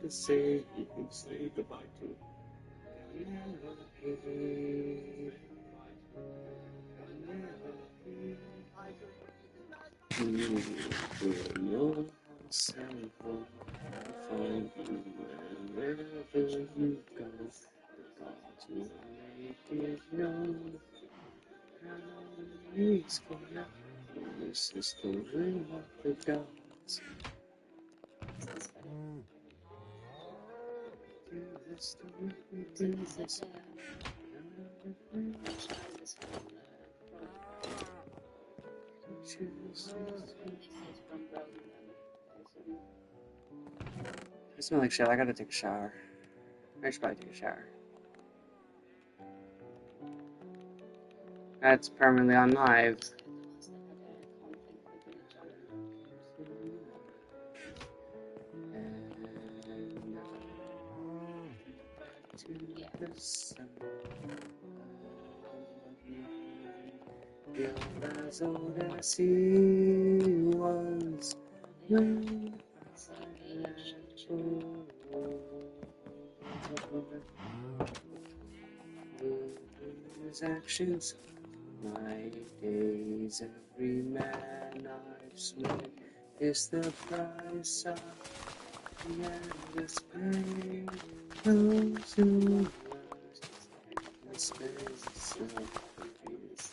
to say you can say goodbye to. Never be. Never your house and home. Find you wherever you go. God will make it known. He's gonna. This is the ring of the gods. Do this to make me do this. I smell like shit. I gotta take a shower. I should probably take a shower. That's permanently on live. To the sun. You're as old as he was when his actions, my days, every man I've slain is the price of the endless pain. Those who the space of peace.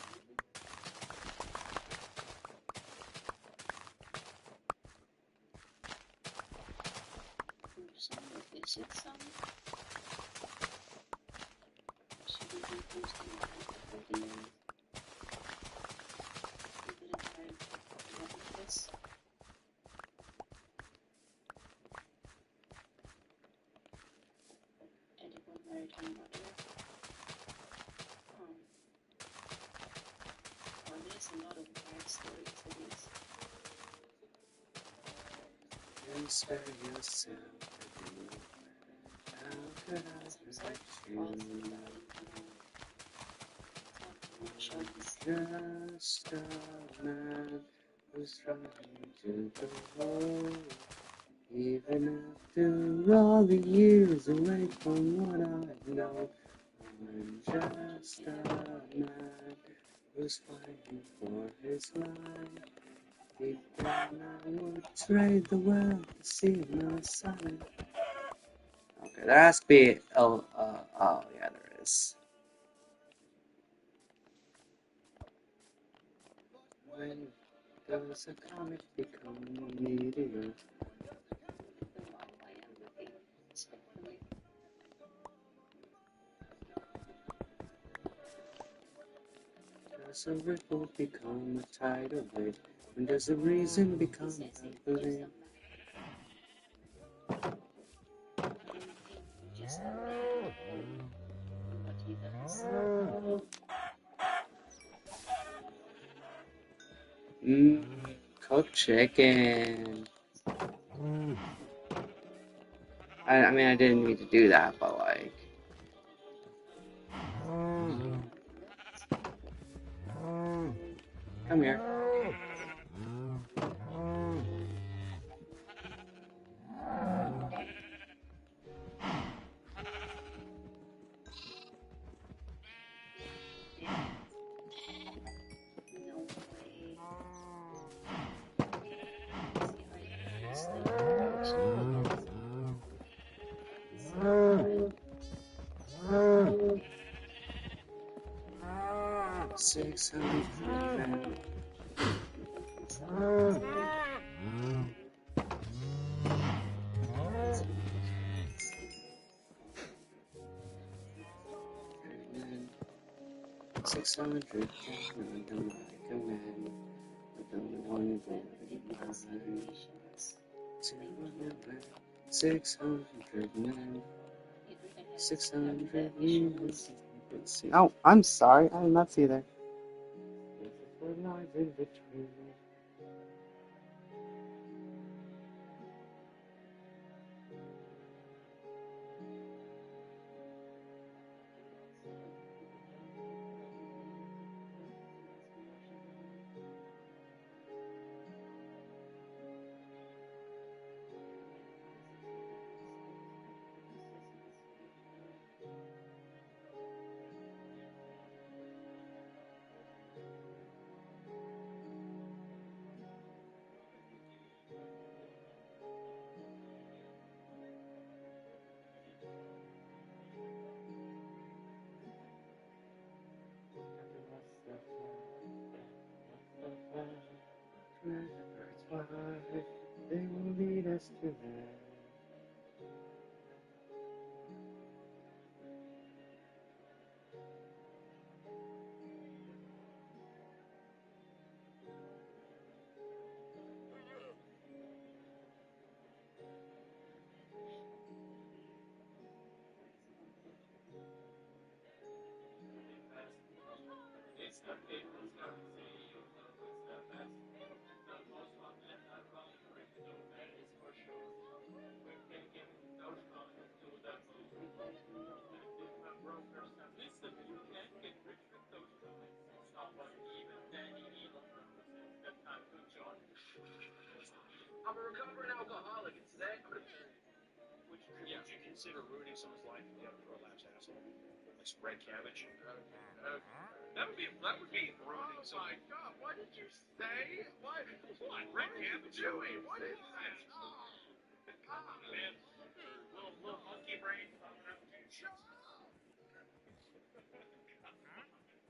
And spare yourself. How could I protect you? Just a man who's trying to go home. Even after all the years away from what I know, I'm just a man who's fighting for his life. Deep down I would trade the world to see my son. Okay, there has to be oh yeah, there is. When does a comet become a meteor? Does a ripple become a tidal wave? When does a reason become a belief? Cooked chicken. I mean, I didn't need to do that, but like. Come here. 600 600 random like a man with only one goal in mind. 600 men, 600 years. Oh, I'm sorry, I did not see that. Life in between. I'm a recovering alcoholic, and today I'm gonna. Would you consider ruining someone's life if you have a prolapse asshole? Like some red cabbage? That would be ruining someone. Oh my God! What did you say? What? Red cabbage? Chewy, what is that? Oh, man, little monkey brain. Shut up!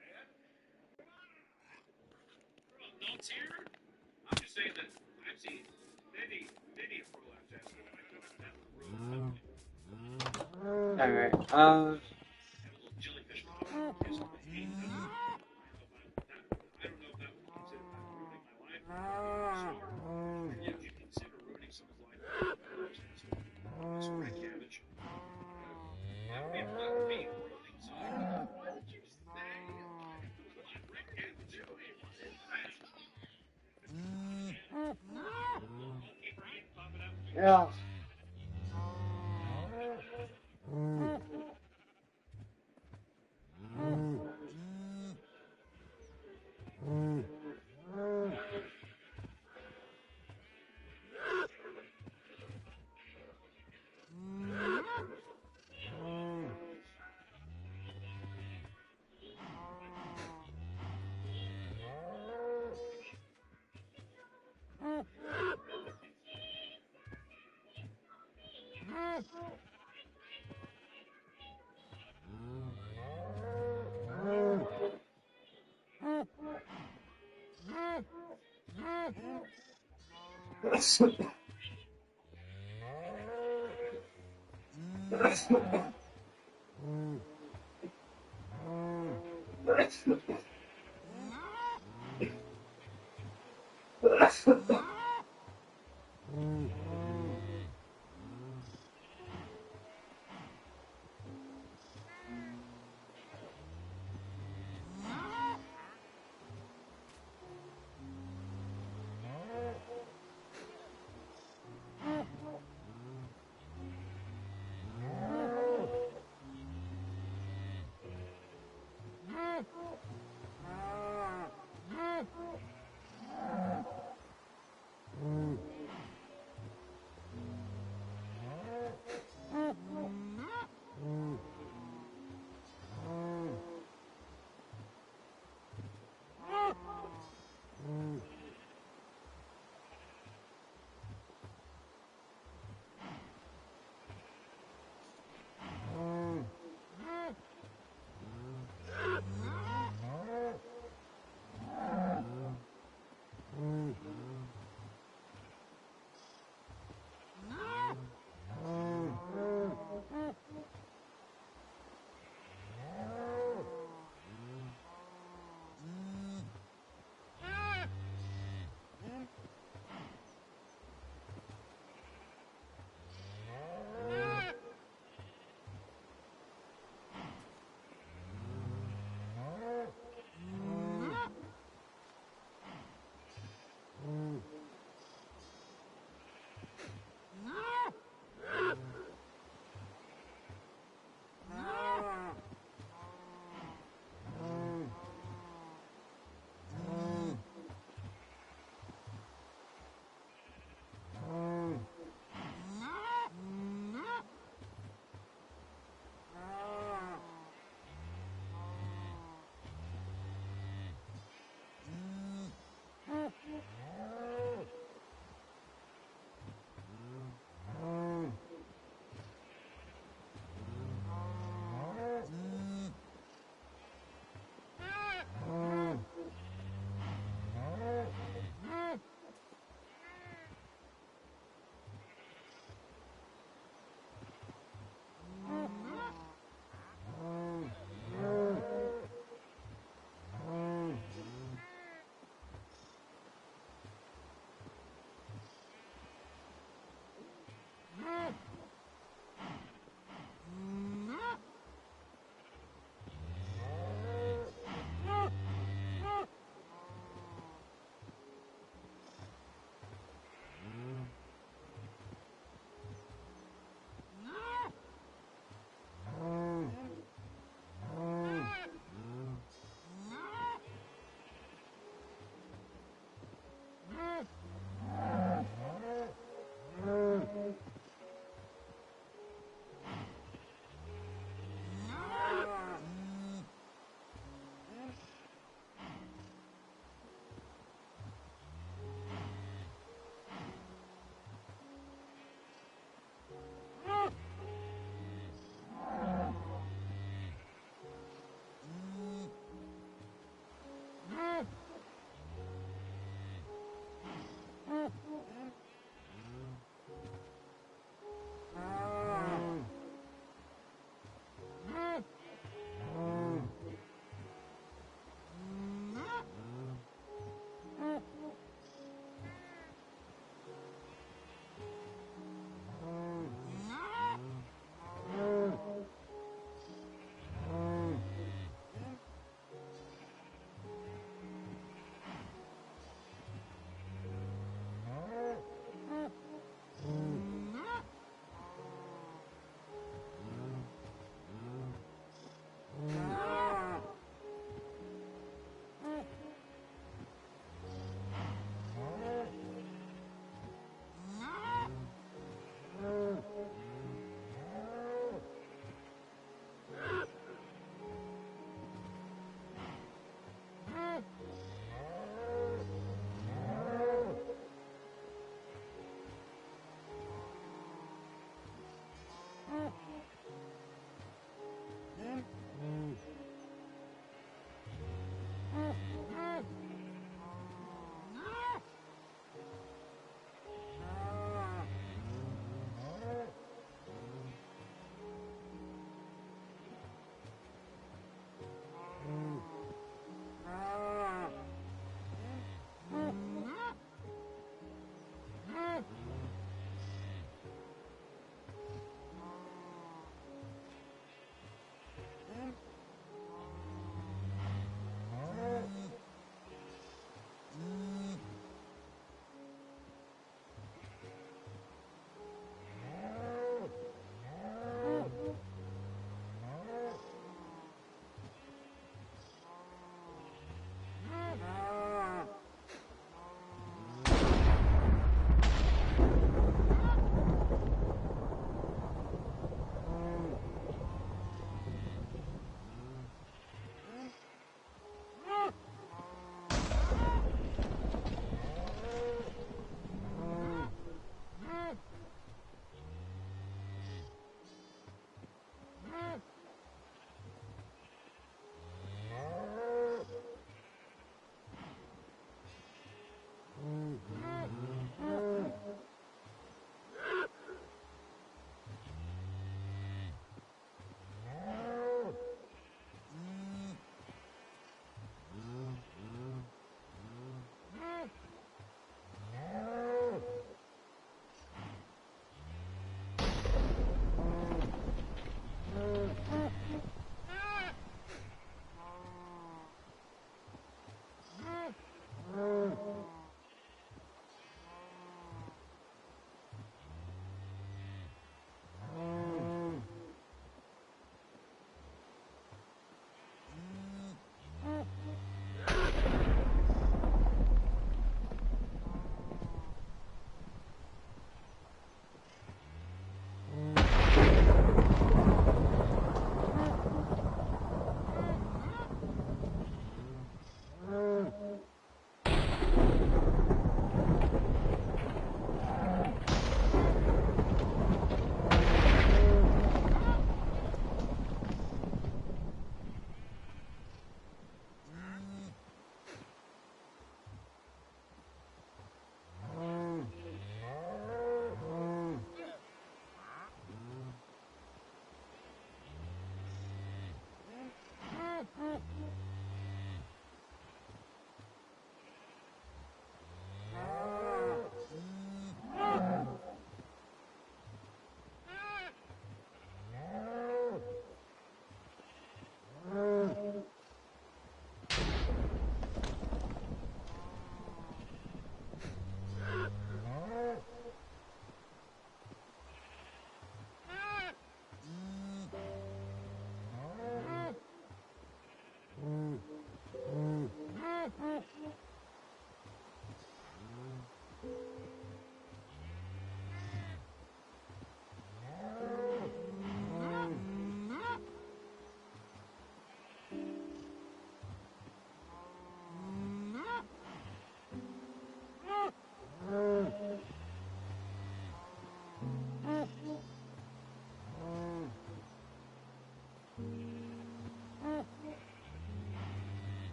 Man, adults here. I'm just saying that I've seen many prolapse asshole. I don't have to ruin something. Alright, Have a little jellyfish kiss on the teeth. I don't know if that would consider that ruining my life. Sure. Yeah, would you consider ruining someone's life? Some red cabbage. That would be ruining someone. What did you say? Red cabbage. Chewy, what is that? Monkey brain popping out. yeah.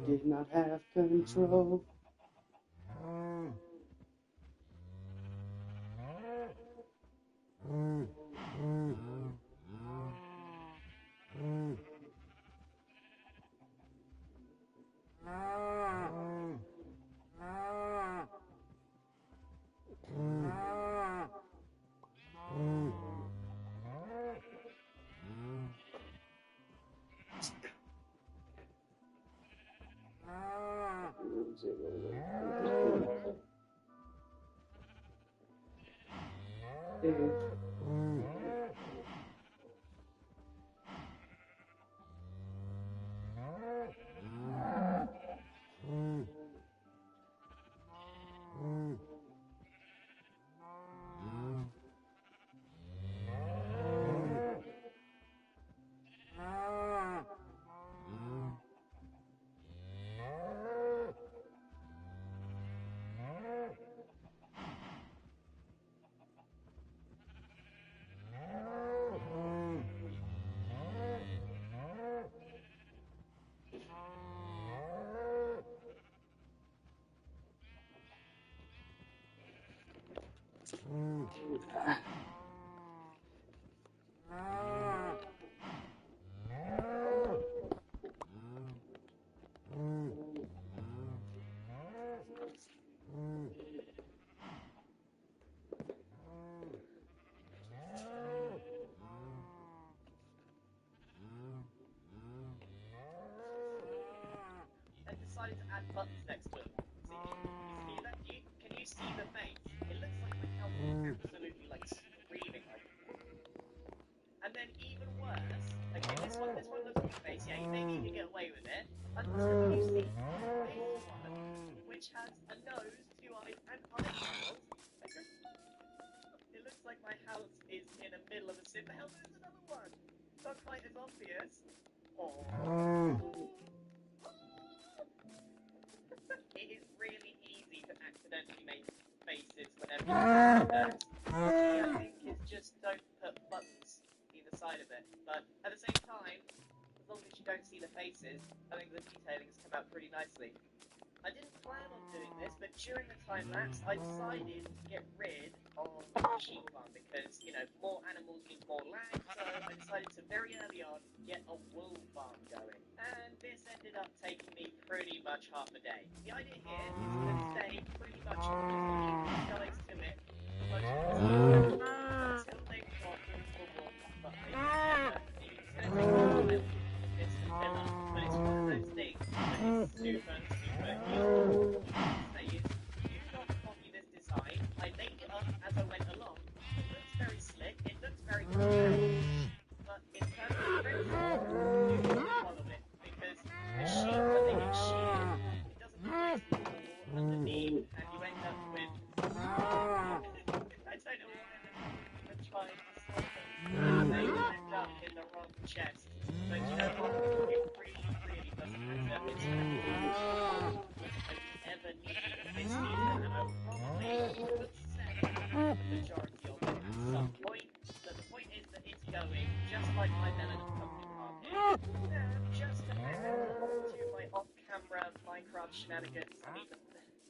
did not have control. And decided to add buttons next to it. See that? Can you see the face? It looks like my house is absolutely like screaming like. And then even worse, okay, this one looks like a face. Yeah, maybe you can get away with it. Until you see this one, which has a nose, 2 eyes, and eyeballs. It looks like my house is in the middle of a sim. Hell, there's another one. Not quite as obvious. It is really easy to accidentally make faces whenever you do that. I think it's just don't put buttons either side of it. But at the same time, as long as you don't see the faces, I think the detailing has come out pretty nicely. I didn't plan on doing this, but during the time lapse, I decided to get rid of the sheep farm because, you know, more animals means more land, so I decided to very early on get a wool farm going. And this ended up taking me pretty much half a day. The idea here is to stay pretty much just leave these guys to it for most of the time until they've got all the wool, but they never need. It's going to take a while to get some filler, but it's one of those things that is super useful. Say is, do not copy this design. I made it up as I went along. It looks very slick, it looks very professional, but in terms of principle, do not follow it, because the sheep, when they get sheared, it doesn't create wool underneath, and you end up with I don't know why I'm even trying to stop them. They end up in the wrong chest. But you know what? It really doesn't matter. It's going to be that you ever need this season, and I will probably could sell the majority of it at some point. But the point is that it's going just like my melon and pumpkin farm here. Just to add to my off-camera Minecraft shenanigans, I mean,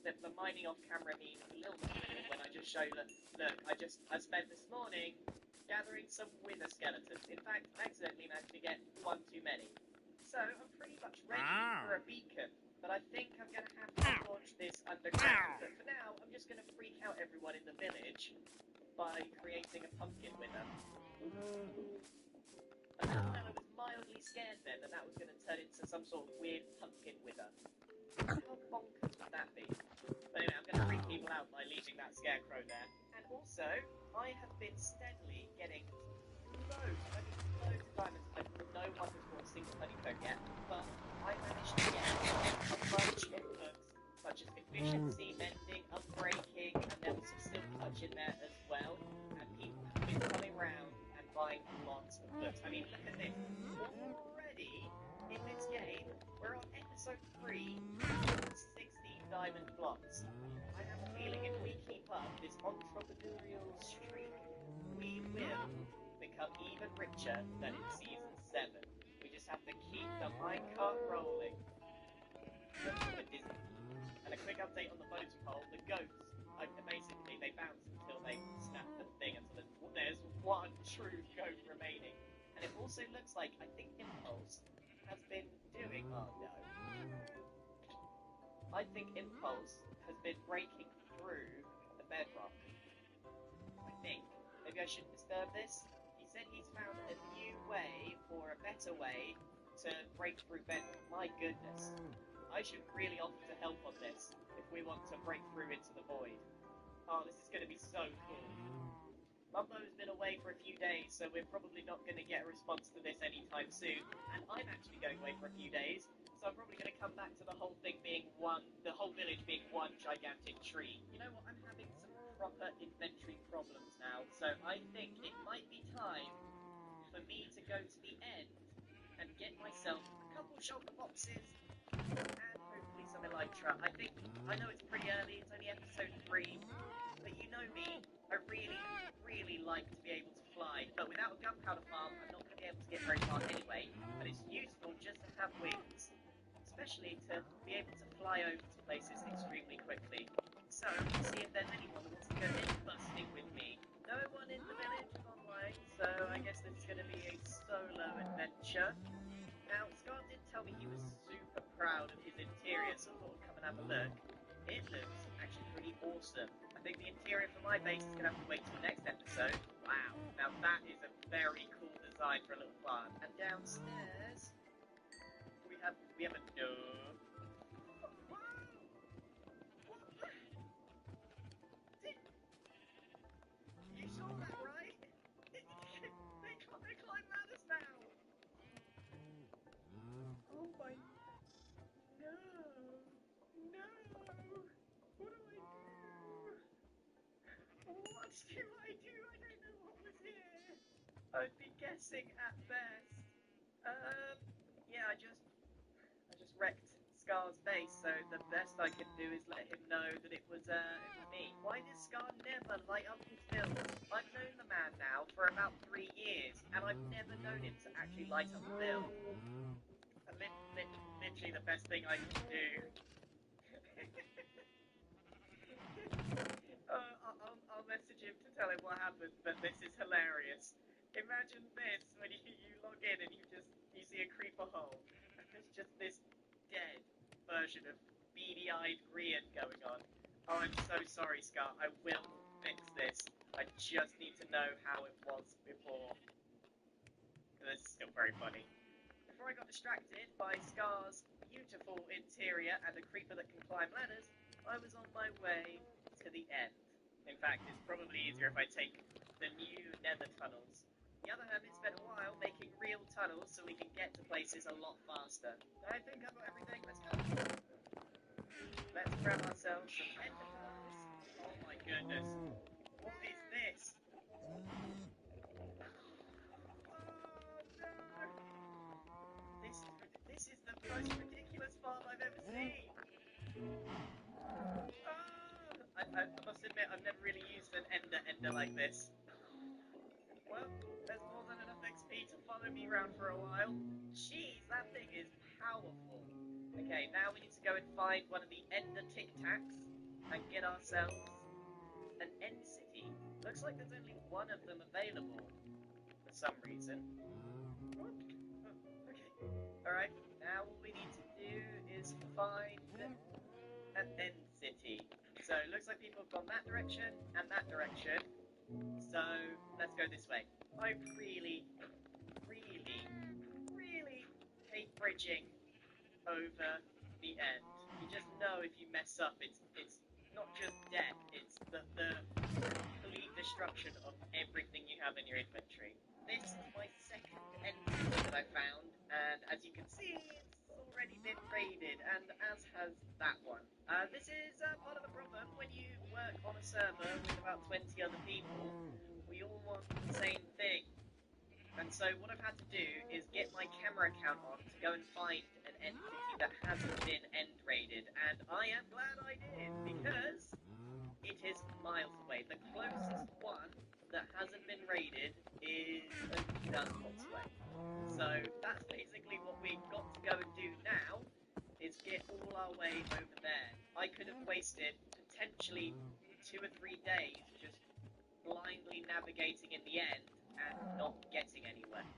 the mining off camera means a little bit when I just show that, look, I spent this morning gathering some wither skeletons. In fact, I accidentally managed to get one too many. So I'm pretty much ready for a beacon, but I think I'm going to have to launch this underground. But for now, I'm just going to freak out everyone in the village by creating a pumpkin wither. And I was mildly scared then that that was going to turn into some sort of weird pumpkin wither. How bonkers would that be? But anyway, I'm going to freak people out by leaving that scarecrow there. And also, I have been steadily getting loads of diamonds. No one has bought a single honeycomb yet, but I managed to get a bunch of books, such as efficiency, mending, unbreaking, and there was some silk touch in there as well. And people have been coming around and buying lots of books. I mean, look at this. Already, in this game, we're on episode 3, 16 diamond blocks. I have a feeling if we keep up this entrepreneurial streak, we will become even richer than in season 7. We just have to keep the minecart rolling. emoji hole, the goats, basically they bounce until they snap the thing until there's one true goat remaining. And it also looks like, I think Impulse has been doing, oh no. I think Impulse has been breaking through the bedrock. I think. Maybe I shouldn't disturb this. He said he's found a new way, or a better way, to break through bedrock. My goodness. I should really offer to help on this, if we want to break through into the void. Oh, this is going to be so cool. Mumbo's been away for a few days, so we're probably not going to get a response to this anytime soon. And I'm actually going away for a few days, so I'm probably going to come back to the whole thing being the whole village being one gigantic tree. You know what, I'm having some proper inventory problems now, so I think it might be time for me to go to the end and get myself a couple shulker boxes and hopefully some elytra. I know it's pretty early, it's only episode 3, but you know me, I really, really like to be able to fly. But without a gunpowder farm, I'm not going to be able to get very far anyway. But it's useful just to have wings, especially to be able to fly over to places extremely quickly. So, let's see if there's anyone that wants to go in busting with me. No one in the village is online, so I guess this is going to be a solo adventure. Now, Scar did tell me he was super proud of his interior, so I thought I'd come and have a look. It looks actually pretty awesome. I think the interior for my base is going to have to wait till next episode. Wow, now that is a very cool design for a little farm. And downstairs, we have a gnome. You saw that, right? They climb ladders now. Oh my... No. No. What do I do? What do I do? I don't know what was here. I'd be guessing at best. Yeah, I just wrecked Scar's base, so the best I can do is let him know that it was me. Why does Scar never light up his builds? I've known the man now for about 3 years, and I've never known him to actually light up a build. Literally the best thing I can do. I'll message him to tell him what happened, but this is hilarious. Imagine this, when you log in and you see a creeper hole, and there's just this dead version of beady-eyed Grian going on. Oh, I'm so sorry, Scar. I will fix this. I just need to know how it was before. This is still very funny. Before I got distracted by Scar's beautiful interior and a creeper that can climb ladders, I was on my way to the end. In fact, it's probably easier if I take the new nether tunnels. The other hermit spent a while making real tunnels so we can get to places a lot faster. I think I've got everything. Let's go. Let's grab ourselves some ender pearls. Oh my goodness. What is this? Oh no! This is the most ridiculous farm I've ever seen. I must admit, I've never really used an ender like this. Well, there's more than enough XP to follow me around for a while. Jeez, that thing is powerful. Okay, now we need to go and find one of the ender tic tacs and get ourselves an end city. Looks like there's only one of them available for some reason. Oh, okay. Alright, now what we need to do is find an end city. So it looks like people have gone that direction and that direction. So let's go this way. I really, really, really hate bridging over the end. You just know if you mess up, it's not just death, it's the complete destruction of everything you have in your inventory. This is my second end city that I found, and as you can see, it's already been raided, and as has that one. This is part of the problem when you work on a server with about 20 other people. We all want the same thing. And so what I've had to do is get my camera account on to go and find an end city that hasn't been end raided, and I am glad I did, because it is miles away. The closest one that hasn't been raided is Dunpots way. So that's basically what we've got to go and do now, is get all our way over there. I could have wasted potentially 2 or 3 days just blindly navigating in the end and not getting anywhere.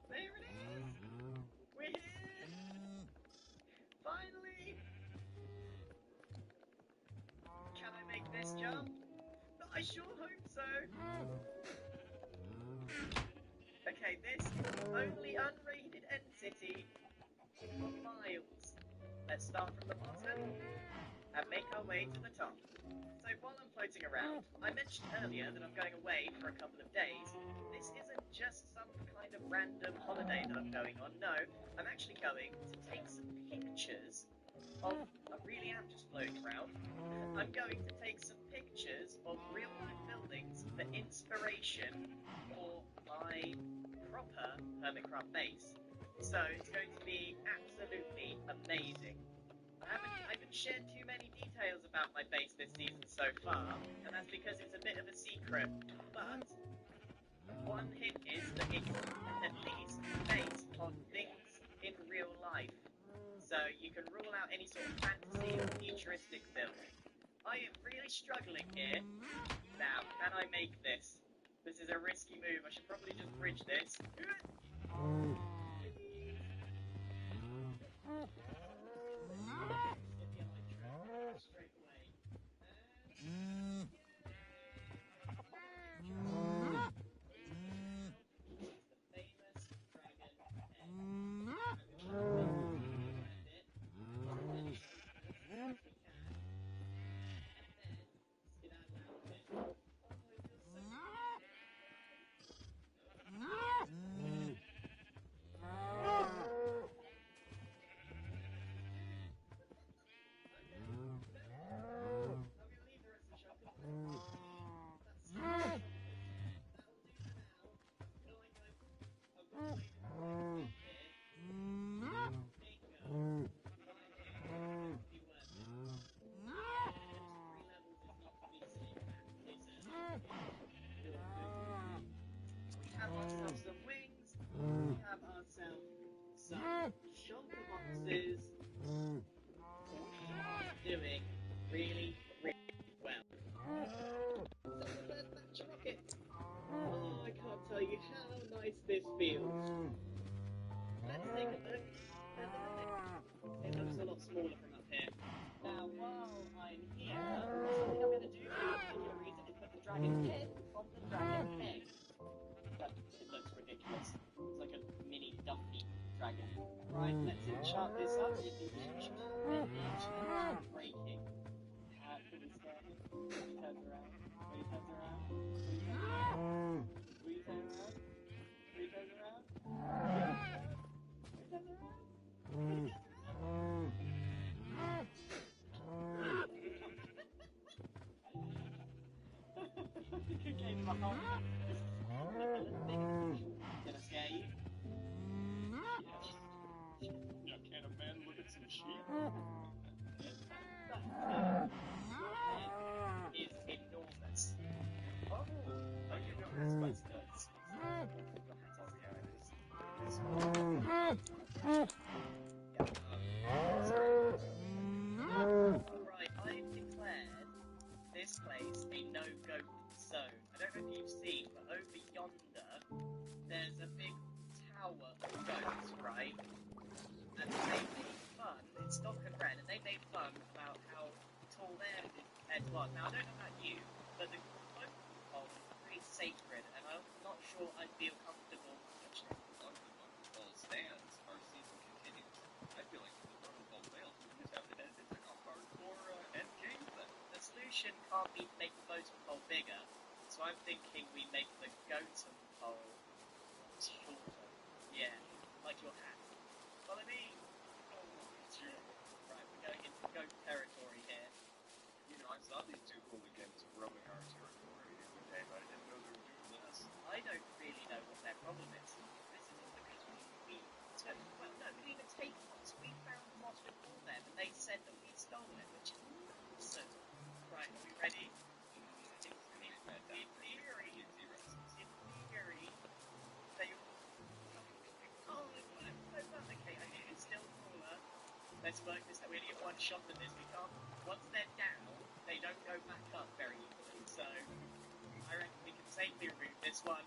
There it is! We're here! Finally! Can I make this jump? I sure hope so! Okay, this is the only unrated end city for miles. Let's start from the bottom and make our way to the top. So while I'm floating around, I mentioned earlier that I'm going away for a couple of days. This isn't just some kind of random holiday that I'm going on, no. I'm actually going to take some pictures of... I really am just floating around. I'm going to take some pictures of real-life buildings for inspiration for my proper Hermitcraft base. So it's going to be absolutely amazing. I haven't shared too many details about my base this season so far, and that's because it's a bit of a secret. But one hint is that it's at least based on things in real life. So you can rule out any sort of fantasy or futuristic build. I am really struggling here. Now, can I make this? This is a risky move. I should probably just bridge this. Straight away. The famous dragon head. Some wings, we have ourselves some shulker boxes. Doing really, really well. First batch of rockets. Oh, I can't tell you how nice this feels. Let's take a look at the rocket. It looks a lot smaller from up here. Now, while I'm here, something I'm going to do for no particular reason is put the dragon's head on the dragon egg. But it looks ridiculous. It's like a mini dumpy dragon. Right, let's enchant this up. It is breaking. How can we start it? He turns around. He turns around. He turns around. He turns around. He turns around. Good game, Buckle. Gonna scare you? Yeah, can a man look at some sheep? Is enormous. Oh, I can know this place does. Right, I've declared this place a no-goat zone. I don't know if you've seen, but over yonder, there's a big tower of goats, right? And they made fun, it's Stock and Ren, and they made fun about how tall their heads was. Now, I don't know about you, but the goat pole is pretty sacred, and I'm not sure I'd feel comfortable touching it. Long as the ball stands, our season continues. I feel like the ball fails. We just have to head into a hardcore end game then. The solution can't be to make the votem pole bigger, so I'm thinking we make the goatem pole shorter. Yeah, like your hat. Follow me? Right, we're going into goat territory here. You know, I saw these two hooligans roaming our territory the other day, but I didn't know they were doing this. I don't really know what their problem is. This is because we took, well, no, we didn't even take moss. We found moss before them, and they said that we'd stolen it, which is awesome. Right, are we ready? In theory, they really have one shot at this. We can't. Once they're down, they don't go back up very easily. So I reckon we can safely remove this one.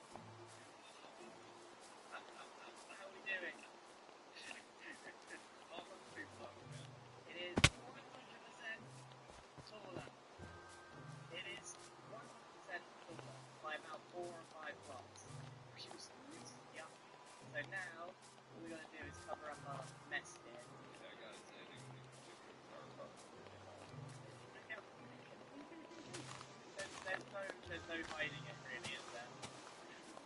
How are we doing? Almost too close, man. It is 100% taller. It is 100% taller by about 4 or 5 blocks. Yep. So now, all we're going to do is cover up our mess here. Yeah, I gotta say, There's no hiding it really, is there?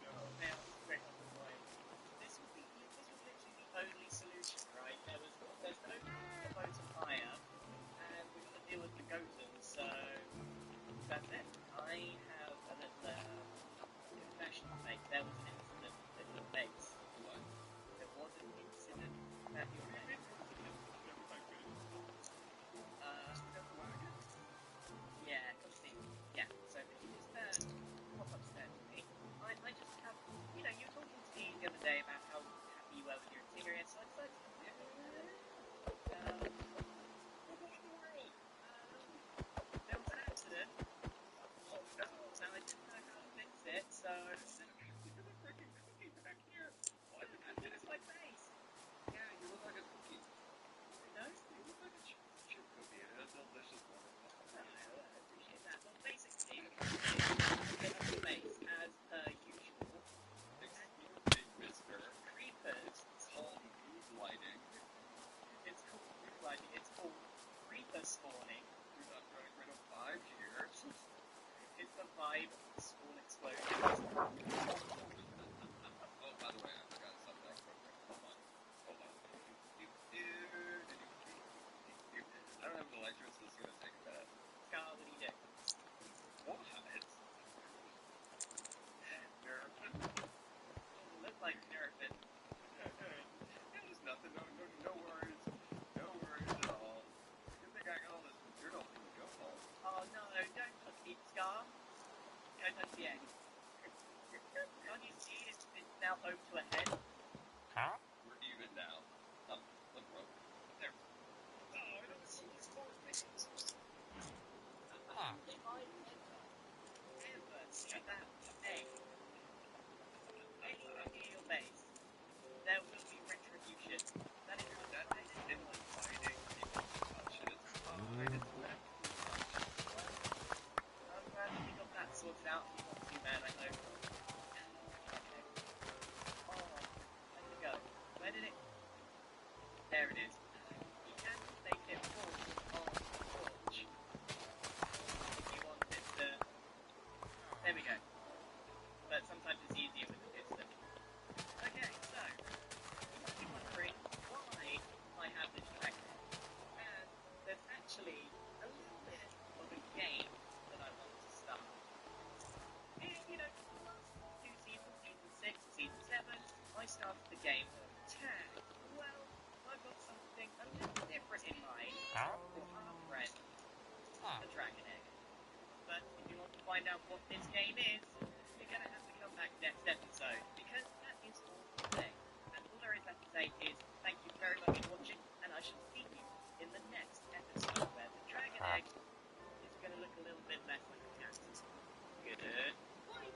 no. Now, straight on the way. This was literally the only solution, right? There's no boat of fire, and we're going to deal with the Gotans, so that's it. I have a little confession to make. There was an incident at your base. What? There was an incident at your base. Yeah, see. Yeah, so can you just pop upstairs with me? I just have, you know, you were talking to me the other day about how happy you were with your interior, so I decided to come here. There was an accident. Oh no. So I didn't know how to fix it, so You're the freaking cookie back here. What? it was my face. Yeah, you look like a cookie. No? You look like a chip cookie. And it's delicious, wonderful. I appreciate that. Well, basically, the base, as per usual, Excuse me, mister. creepers. It's called mood lighting. It's called moonlighting. It's called creeper spawning. You're not running rid of 5 years. It's the vibe of the spawn explosion. Oh, by the way, I forgot something. Hold on. I don't have an electric, so it's gonna take a minute. Scar, what do you do? What? Nervous. Look like nervous. It was nothing. No worries. No worries at all. Good thing I got all this material from the go home. Oh no, don't touch the Scar. Don't touch the egg. Can't you see it's now home to a head? We're even now. Look, bro. There. Oh, I don't see these 4 things. If I ever see that egg anywhere near your base, there will be retribution. That is what That didn't like fighting. People touch it. It's fine. It's meant to touch. I'm glad that we got that sorted out. You got 2 men, I hope. Okay. Oh, where did it go? Where did it? There it is. You can make it fall on the torch. If you wanted to. There we go. But sometimes it's easier with the piston. Okay, so you might be wondering why I have this dragon. And there's actually a little bit of a game that I want to start. You know, the last 2 seasons, season 6, season 7, I started the game of tag. Well, I've got something a little different in mind for our friend, the Dragon Egg. But if you want to find out what this game is, you're going to have to come back next episode, because that is all for today. And all there is left to say is, thank you very much for watching, and I shall see you in the next episode, where the Dragon Egg is going to look a little bit less like a cat. Good. Bye.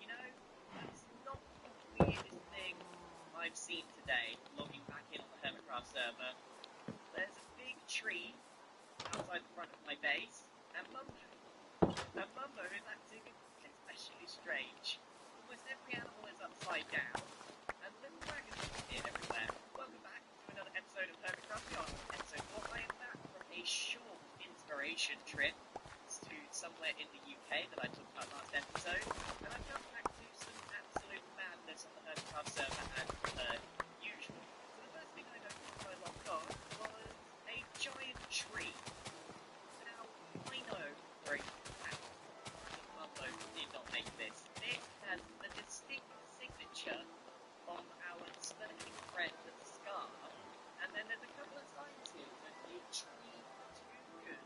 You know, that's not the weirdest thing I've seen today, logging back in on the Hermitcraft server. There's a big tree outside the front of my base, and Mumbo is acting especially strange. Almost every animal is upside down, and little dragons appear everywhere. Welcome back to another episode of Hermitcraft. We are on episode 4. I am back from a short inspiration trip to somewhere in the UK that I talked about last episode, and I've come back to some absolute madness on the Hermitcraft server as per usual. So the first thing I noticed when I logged on was a giant tree. Now, I know for a fact that Mumbo did not make this. This has the distinct signature of our smirking friend Scar, and then there's a couple of signs here that a tree too good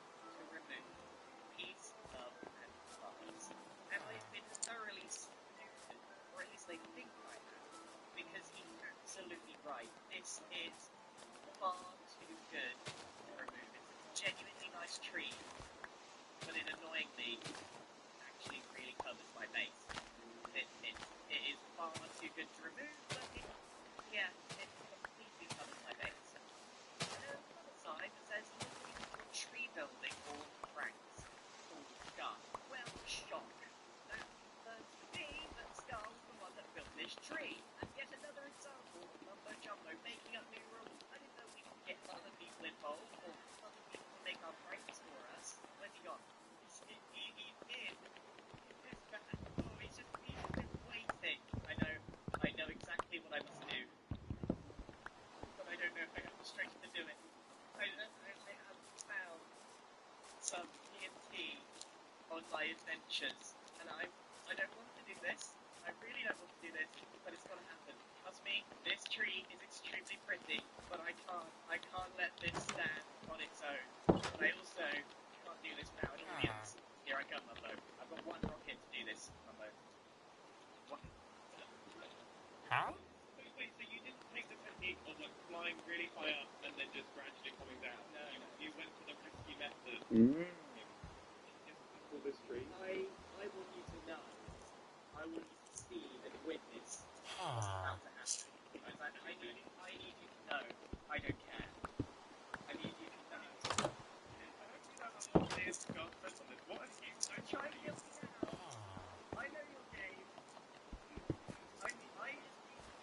they think I am, because he's absolutely right. This is far too good to remove. It's a genuinely nice tree, but it annoyingly actually really covers my base. It is far too good to remove, but it completely covers my base. And there's another side that says looking for tree building or pranks called Scar. Well, shock. That confirms to me that Scar was the one that built this tree. And yet another example of Mumbo Jumbo making up new rules. I didn't know we could get other people involved or other people to make our pranks for us. Where's he gone? He's in. He's back. Oh, he's just been waiting. I know exactly what I must do. But I don't know if I have the strength to do it. I have found some TNT on my adventures, and I don't want to do this. I really don't want to do this, but it's got to happen. Trust me, this tree is extremely pretty, but I can't let this stand on its own. But I also can't do this without an audience. Here I come, Mumbo. I've got one rocket to do this, Mumbo. What? Huh? Wait, so you didn't take the technique of like flying really high up and then just gradually coming down? No. You went for the risky method. For this tree. I want you to know. I want you to see and witness what's about to happen. Because I need you to know I don't care. I need you to know. I hope you don't have a lot of years to go on this. What are you so Try to get me now. I know your game. I just need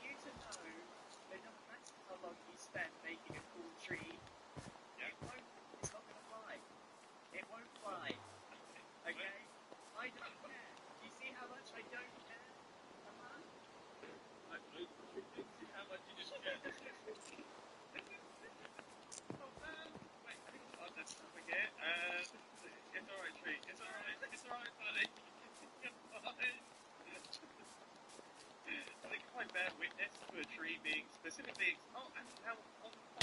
you to know that no matter how long you spend making a cool tree, it's not going to fly. It won't fly. Okay? I don't care. You see how much I don't care? how much you just care. Oh man! Wait, I think it's on this stuff again. It's alright, tree. It's alright, buddy. You're fine. I think if I bear witness to a tree being specifically. Oh, and how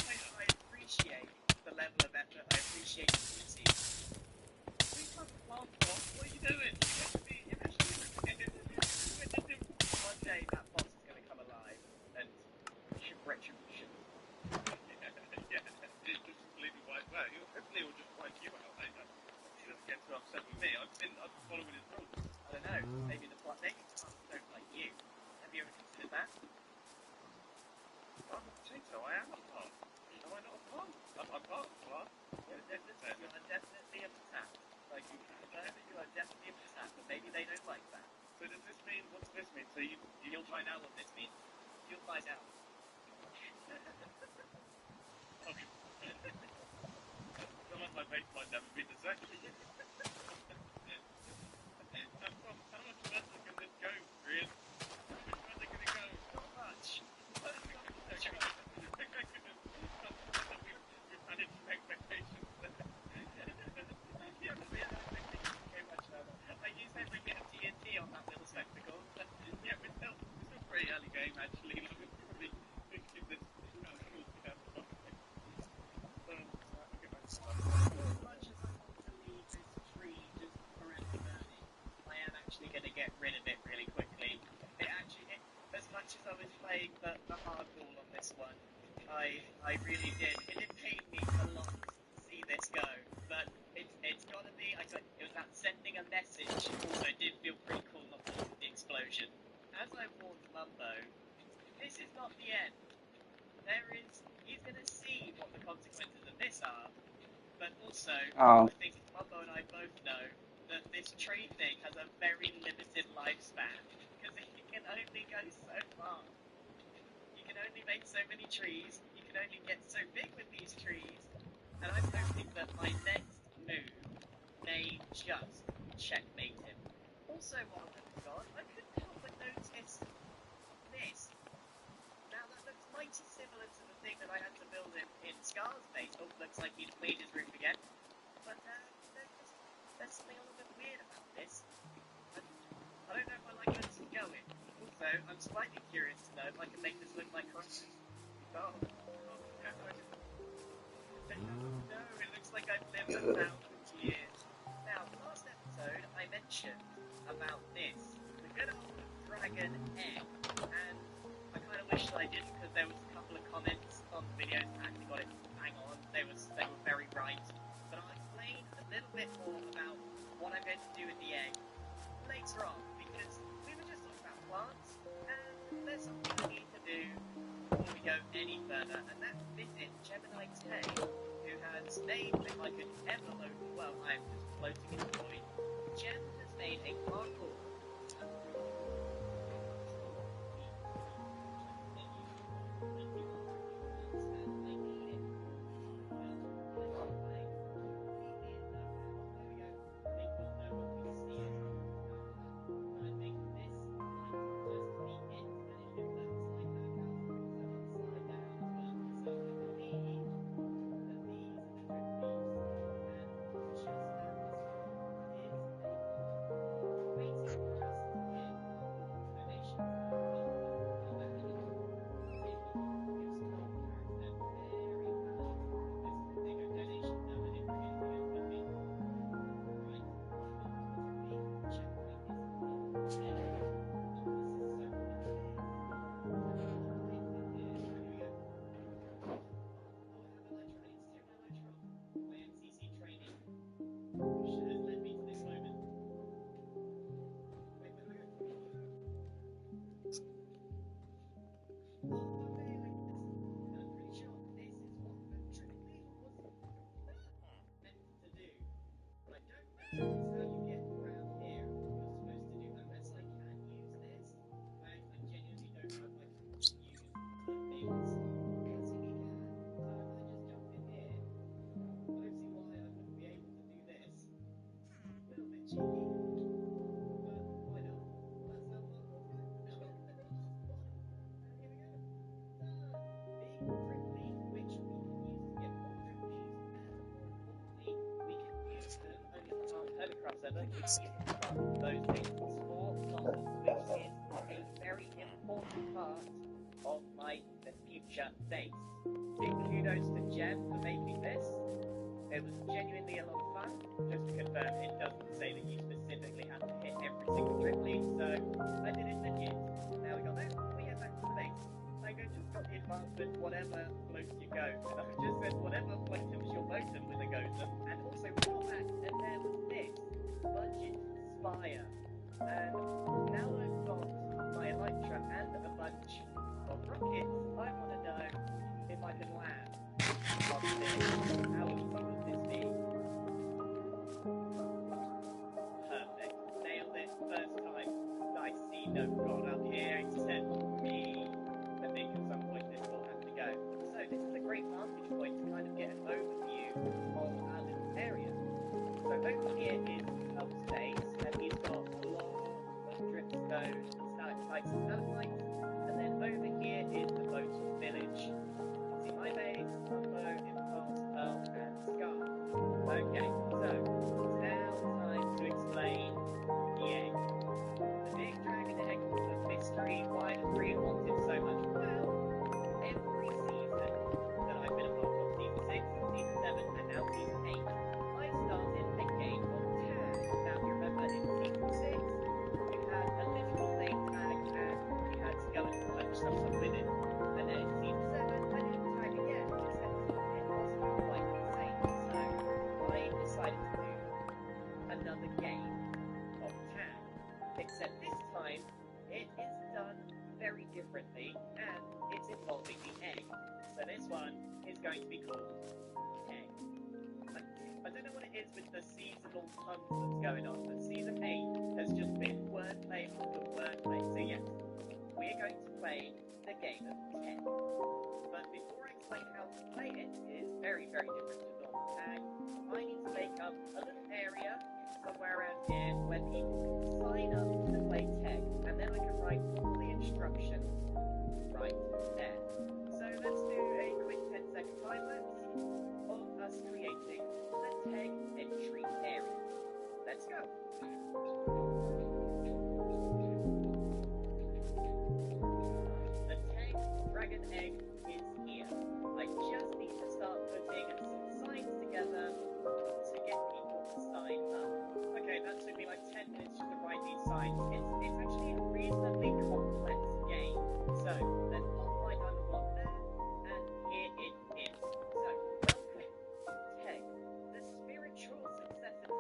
I appreciate the level of effort. I appreciate the beauty. what are you doing? You have to be One day that boss is going to come alive and retribution. yeah, just completely wipe. Well, hopefully it will just wipe you out later. He doesn't get too upset with me. I'm following his rules. I don't know. Maybe the plants don't like you. Have you ever considered that? I'm a potato. I am a plant. Am I not a plant? I'm part of a plant. You are definitely a potato. Like you are definitely a potato, but maybe they don't like that. So does this mean? What's this mean? So You'll find out what this means. You'll find out. Okay. Some of my mates might never be the same. How much further can this go, Brian? How much further can it go? Not much. We've managed expectations. Yeah, but we don't think much further. I used every bit of TNT on that little spectacle. Yeah, we're still pretty early game actually. Like, we're probably thinking this kind of cool stuff. Okay, As much as I want to leave this tree just forever burning, I am actually going to get rid of it really quickly. As much as I was playing the hardball on this one, I really did. It did pain me a lot to see this go, but it's got to be. It was that sending a message. Also, did feel pretty cool not to the explosion. As I warned Mumbo, this is not the end. He's going to see what the consequences of this are, but also, I think Mumbo and I both know that this tree thing has a very limited lifespan, because it can only go so far. You can only make so many trees, you can only get so big with these trees, and I'm hoping that my next move may just checkmate him. Also, while I was gone, I couldn't help but notice this. Now that looks mighty similar to the thing that I had to build in Scar's base. Oh, looks like he's made his roof again. But there's something a little bit weird about this. I don't know if I like where this is going. Also, I'm slightly curious to know if I can make this look like Christmas. Oh, no, it looks like I've lived 1,000 years. Now, last episode I mentioned about this, the good old dragon egg. little bit more about what I'm going to do with the egg later on, because we were just talking about plants, and there's something I need to do before we go any further, and that's visit Gemini 10, who has made, if I could ever load, well, I'm just floating in the void. Gem has made a parkour. Those things for blossoms, which is a very important part of my future base. Big kudos to Gem for making this. It was genuinely a lot of fun. Just to confirm, it doesn't say that you specifically have to hit every single drip lead, so I did it legit. Now we got that, we head back to the base. I'm going to drop the advancement, whatever floats your goat. And I just said whatever floats your boatum with a goatum. And also we got that, and there was this budget spire. And now that I've got my Elytra and a bunch of rockets, I want to know if I can land on this. How easy would this be? Perfect. Nailed it first time. I see no god up here except me. I think at some point this will have to go. So this is a great vantage point to kind of get an overview of our little area. So over here is Hub's base, and he's got a lot of dripstone, stalactites and stalagmites. And then over here is the Boatum village. You can see my base, Humbo, Impulse, Pearl, and Scar. Okay, so now time to explain the egg. The big dragon egg, the mystery, why does Brian want it so much? Well, every season that I've been a part of, season 6, season 7, and now season 8, I started a game of tag. Now, you remember in season 6, you had a literal name tag and you had to go and punch something with it. And then in season 7, I did tag again, except it wasn't quite the same. So I decided to do another game of tag. Except this time, it is done very differently and it's involving the egg. So this one is going to be called Egg. I don't know what it is with the seasonal puns that's going on, but season 8 has just been wordplay after wordplay. So yes, we're going to play the game of Egg. But before I explain how to play it, it is very, very different to normal tag. I need to make up a little area somewhere around here where people can sign up to play tag, and then I can write all the instructions right there. So let's do a quick 10-second time lapse of us creating the tag entry area. Let's go. The tag dragon egg is here. I just need to start putting some signs together to get people to sign up. Okay, that took me like 10 minutes just to write these signs. It's actually a reasonably complex game. So, let's pop my diamond block there, and here it is. So, welcome, Teg, the spiritual successor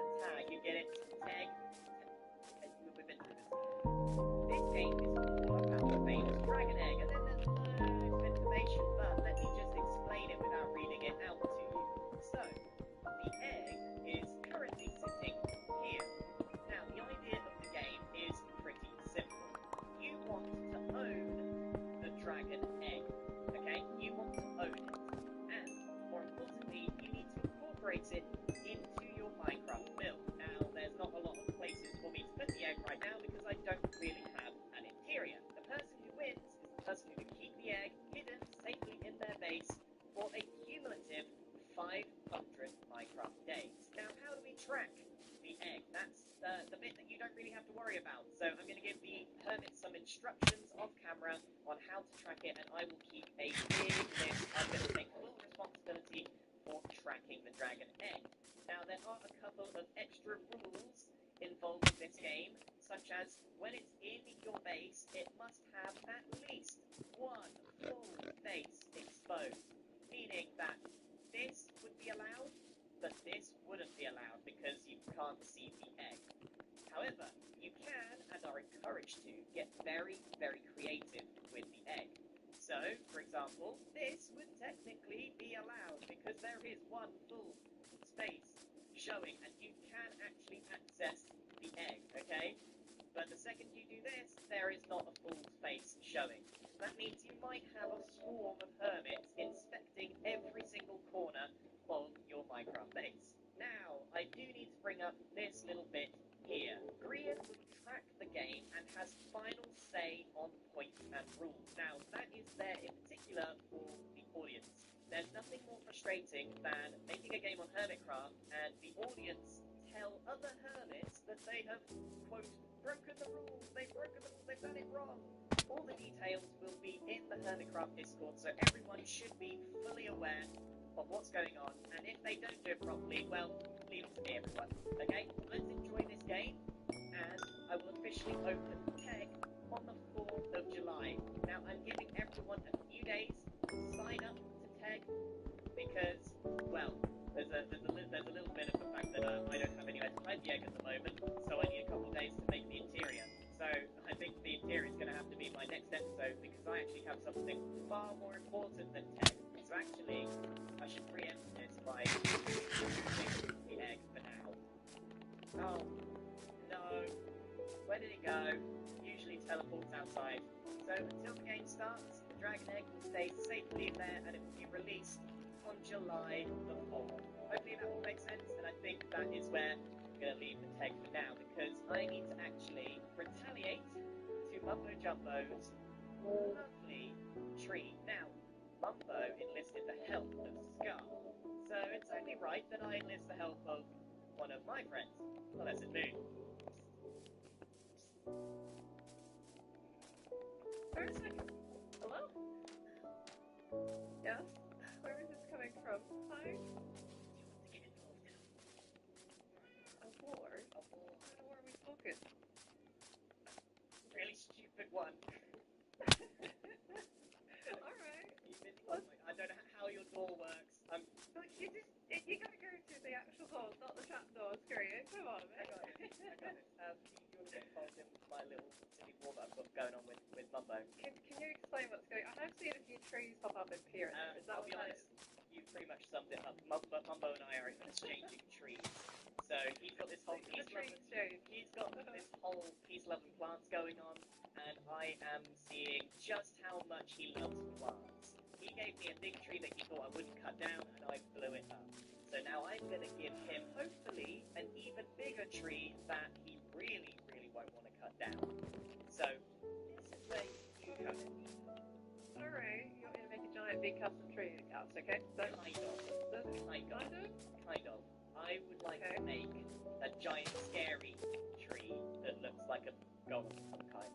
track it, and I will keep a big list. I'm going to take full responsibility for tracking the dragon egg. Now, there are a couple of extra rules involved in this game, such as when it's in your base, it must have at least one full face exposed, meaning that this would be allowed, but this wouldn't be allowed because you can't see the egg. However, you can, and are encouraged to, get very, very creative with the egg. So, for example, this would technically be allowed because there is one full space showing, and you can actually access the egg, okay? But the second you do this, there is not a full space showing. That means you might have a swarm of hermits inspecting every single corner of your Minecraft base. Now, I do need to bring up this little bit here. Grian will track the game and has final say on points and rules. Now, that is there in particular for the audience. There's nothing more frustrating than making a game on Hermitcraft and the audience tell other hermits that they have, quote, broken the rules, they've broken the rules, they've done it wrong. All the details will be in the Hermitcraft Discord, so everyone should be fully aware of what's going on, and if they don't do it properly, well, leave it to me, everyone. Okay, let's enjoy this game, and I will officially open TEG on the 4th of July. Now, I'm giving everyone a few days to sign up to TEG, because, well, there's a little bit of the fact that I don't have anywhere to hide the egg at the moment, so I need a couple of days to make the interior. So I think the interior is going to have to be my next episode, because I actually have something far more important than TEG. So actually, I should preempt this by using the egg for now. Oh, no. Where did it go? Usually teleports outside. So until the game starts, the dragon egg will stay safely there, and it will be released on July the 4th. Hopefully that will make sense, and I think that is where I'm going to leave the TEG for now, because I need to actually retaliate to Mumbo Jumbo's lovely tree. Now, Mumbo enlisted the help of Scar, so it's only right that I enlist the help of one of my friends, Blessed Moon. Wait a second. Hello? Yes? Where is this coming from? Hi? A war? A war? What war are we talking? Really stupid one. Alright. I don't know how your door works. Look, you gotta go to the actual halls, not the trap door screen. Come on, I man. got it. Do you want to get involved in my little silly war that I've got going on with Mumbo? Can you explain what's going on? I have seen a few trees pop up in here. Is that I'll be what that honest, you pretty much summed it up. Mumbo and I are exchanging trees. So he's got this whole The tree exchange. He's got this whole peace, love, and plants going on, and I am seeing just how much he loves plants. He gave me a big tree that he thought I wouldn't cut down, and I blew it up. So now I'm going to give him, hopefully, an even bigger tree that he really, really won't want to cut down. So this is where you come in. Alright, you want me to make a giant big custom tree house, okay? So, Kind of. I would like to make a giant scary tree that looks like a golem of some kind.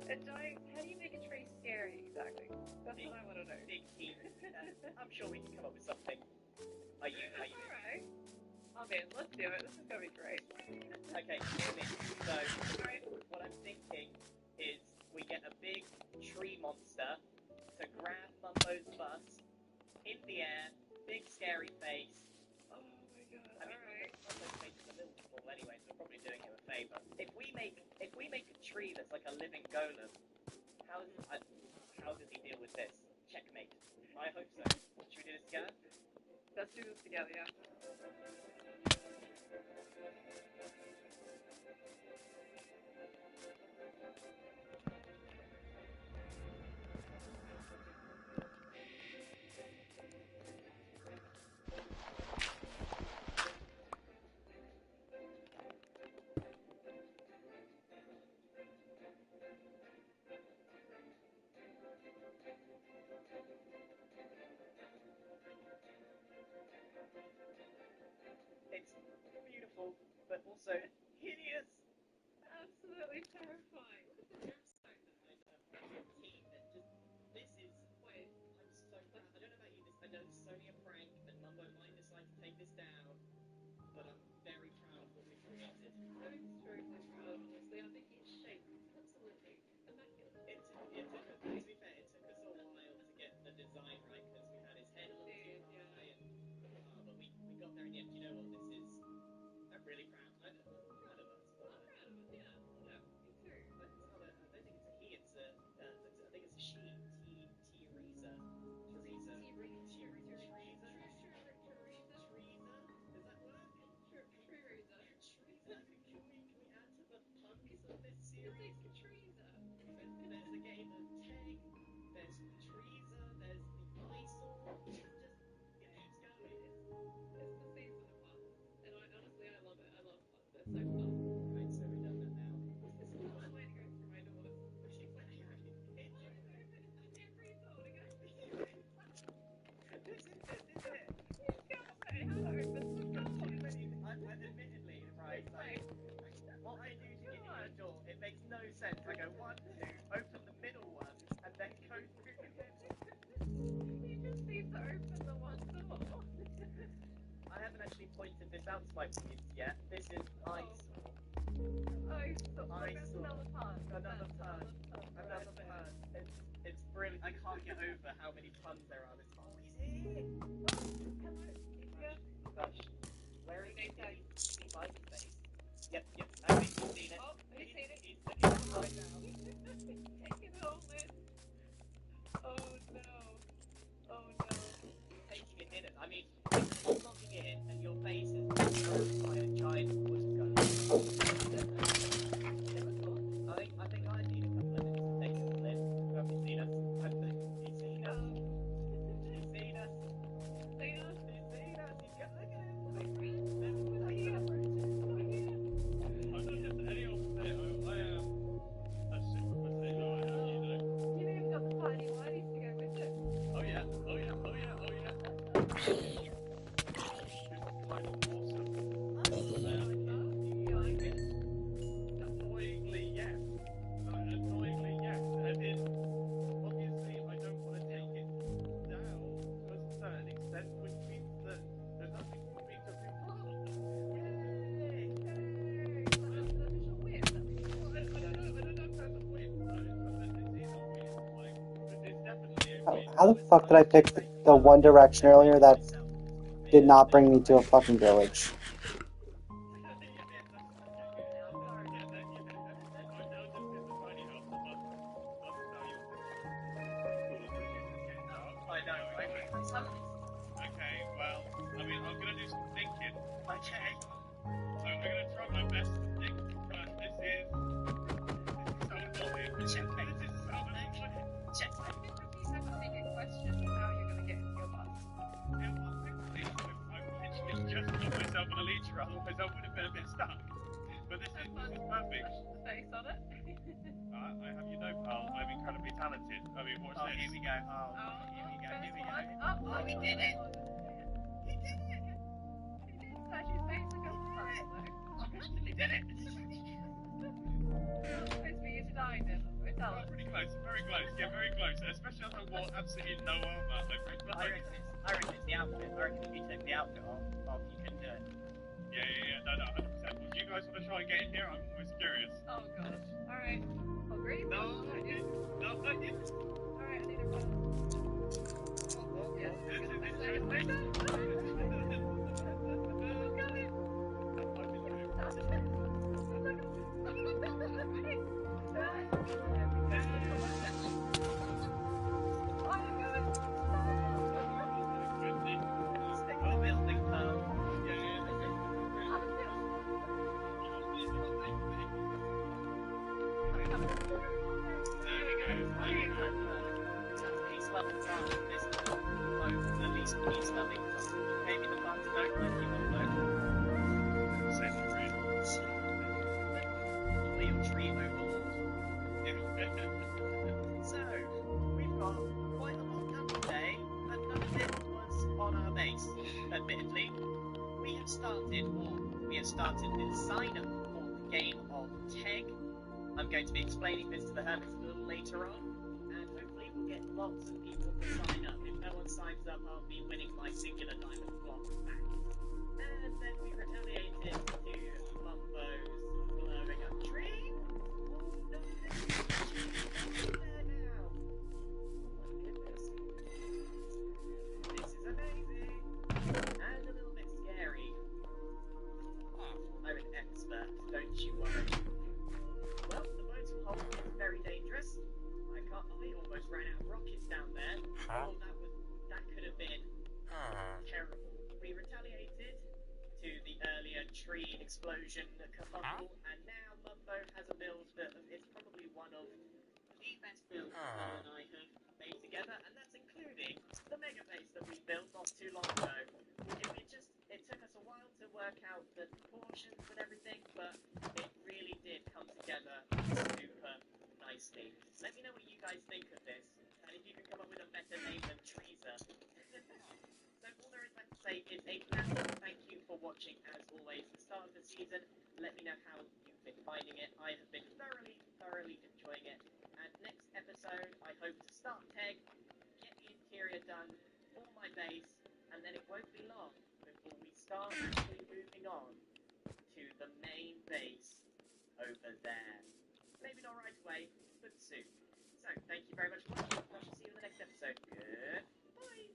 A giant, how do you make a tree scary exactly? That's what I want to know. Big teeth. I'm sure we can come up with something. Are you? Alright. I'm in, let's do it. This is gonna be great. Okay, hear me. So, what I'm thinking is we get a big tree monster to grab Mumbo's bus in the air, big scary face. Oh my god, I mean, alright. Mumbo's face is a little small anyway, so we're probably doing him a favour. If we make a tree that's like a living golem, how does he deal with this? Checkmate. I hope so. Should we do this together? Let's do this together, yeah. It's beautiful, but also hideous. Absolutely terrifying. Look at the gemstone. Teeth that just it's only a prank, and Mumbo might decide to take this down, but I'm very proud of what we created. I'm extremely proud, honestly. I think his shape is absolutely immaculate. To be fair, it took us a while to get the design right because we had his head a little too high, but we got there in the end. You know what? I'm really proud. I'm proud of us. I'm proud of it, yeah. Yeah, me too. But it's not I don't think it's a he. I think it's a she. Teresa. Teresa. Teresa. Does that work? Teresa. Teresa. Can we add to the puns of this Is series? it Teresa? There's the game of Teg. There's Teresa. There's the Isle. Just it keeps going. It's the season of puns. And honestly, I love it. I love puns. They're so fun. Right, so we've done that now. This is a fun way to go through my doors. Every thought again. This is it. You can't say how it opens the door. Admittedly, right, like, what I do to get in the door, it makes no sense. I go 1, 2, open the middle one, and then go through the middle. You just need to open the one door. I haven't actually pointed this out to my audience yet. This is ice. Another pun. Another pun. It's brilliant. I can't get over how many puns there are. He's here. Hello. Yeah. Gosh. Where is he? He's by his face. Yep. I think he's seen it. Oh, have you seen it? He's looking at it right now. Taking it all in. Oh no. Taking it in. I mean, you're logging in and your face is controlled by a giant wood gun. I think I need a couple of minutes to take it all in. Have you seen us? He's seen us. He's seen us. He's seen us. He's got look at him. I'm not just any old potato. I am a super potato. You even got the tiny whiteys to go with it. Oh yeah. This is kind of awesome. Annoyingly, yes. As in, obviously, I don't want to take it down to a certain extent, which means that there's nothing for me to report. Yay! That's an official win. I don't know if that's a win, but it is a win. Like, it's definitely a win. How the fuck did I pick the One Direction earlier that did not bring me to a fucking village? Okay, well, I mean, I'm gonna do some thinking. Okay. So I'm gonna try my best to think, but this is so annoying. This is so annoying. Check. I think you have to make a question of how you're going to get into your bus. I literally just got myself an elytra, otherwise I would have been a bit stuck. But this is perfect. The face on it. I have you know, pal, I'm incredibly talented. I mean, watch this. Here we go. Oh, we did it! He did it! Actually, his face look We did it! It's supposed to be you tonight, then. Tell us. Pretty close, very close. Yeah, very close. Especially as I wore absolutely no armor. I reckon it's the outfit. I reckon if you take the outfit off, you can do it. Yeah. No, 100%. Well, do you guys want to try and get in here? I'm always curious. Oh, gosh. Alright. Oh, great. No, Alright, I didn't. I need a run. Yes. We're building now. He's level 12. This is at least he's level. Maybe the bugs don't like you on Real tree overlord. So, we've got quite a lot done today, and none of it was on our base. Admittedly, we have started the sign up for the game of Teg. I'm going to be explaining this to the hermits a little later on, and hopefully we'll get lots of people to sign up. If no one everyone signs up, I'll be winning my singular diamond block back. And then we retaliated to Mumbo's blowing up tree. Oh no, there's there now. Oh my goodness. This is amazing. And a little bit scary. I'm an expert, don't you worry. Well, the boat's hull is very dangerous. I almost ran out of rockets down there. Huh? Oh, that could have been terrible. We retaliated to the earlier tree explosion kerfuffle, and now Mumbo has a build that is probably one of the best builds that I have made together, and that's including the mega base that we built not too long ago. It took us a while to work out the proportions and everything, but it really did come together super nicely. Let me know what you guys think of this, and if you can come up with a better name than Treaser. So all there is left to say is a massive thank you for watching as always. The start of the season, let me know how you've been finding it. I have been thoroughly enjoying it. And next episode, I hope to start Teg, get the interior done for my base, and then it won't be long before we start actually moving on to the main base over there. Maybe not right away, but soon. So, thank you very much for watching. I shall see you in the next episode. Goodbye!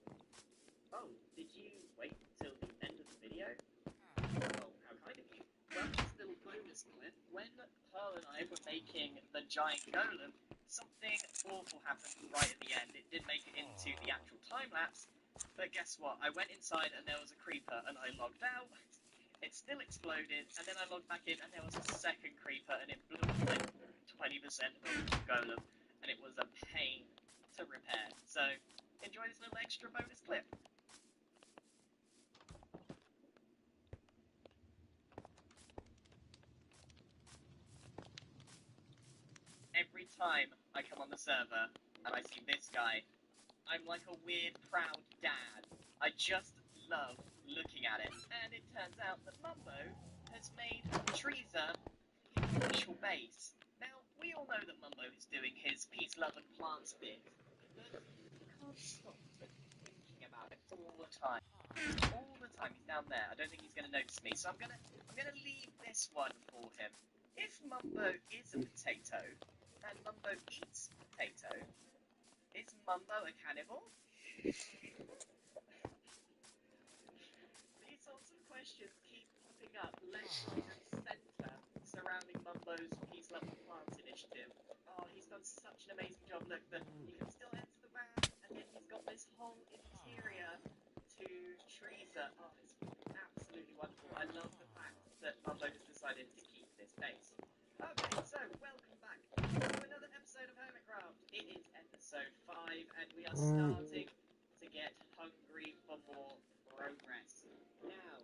Oh, did you wait till the end of the video? Oh, how kind of you. Well, this little bonus clip, when Pearl and I were making the giant golem, something awful happened right at the end. It did make it into the actual time-lapse, but guess what? I went inside and there was a creeper, and I logged out. It still exploded, and then I logged back in, and there was a second creeper, and it blew up like 20% of the golem, and it was a pain to repair. So, enjoy this little extra bonus clip. Every time I come on the server, and I see this guy, I'm like a weird, proud dad. I just love looking at it. And it turns out that Mumbo has made Treaser his initial base. Now, we all know that Mumbo is doing his peace, love, and plants bit, but I can't stop thinking about it all the time. All the time. He's down there. I don't think he's going to notice me, so I'm gonna leave this one for him. If Mumbo is a potato, and Mumbo eats potato, is Mumbo a cannibal? These sorts of questions keep popping up left, right, and centre surrounding Mumbo's Peace, Love, and Plants initiative. Oh, he's done such an amazing job. Look, that he can still enter the van, and then he's got this whole interior to Treaser. Oh, it's absolutely wonderful. I love the fact that Mumbo has decided to keep this base. Okay, so welcome back to another episode of Hermitcraft. It is episode 5, and we are starting to get hungry for more progress. Now,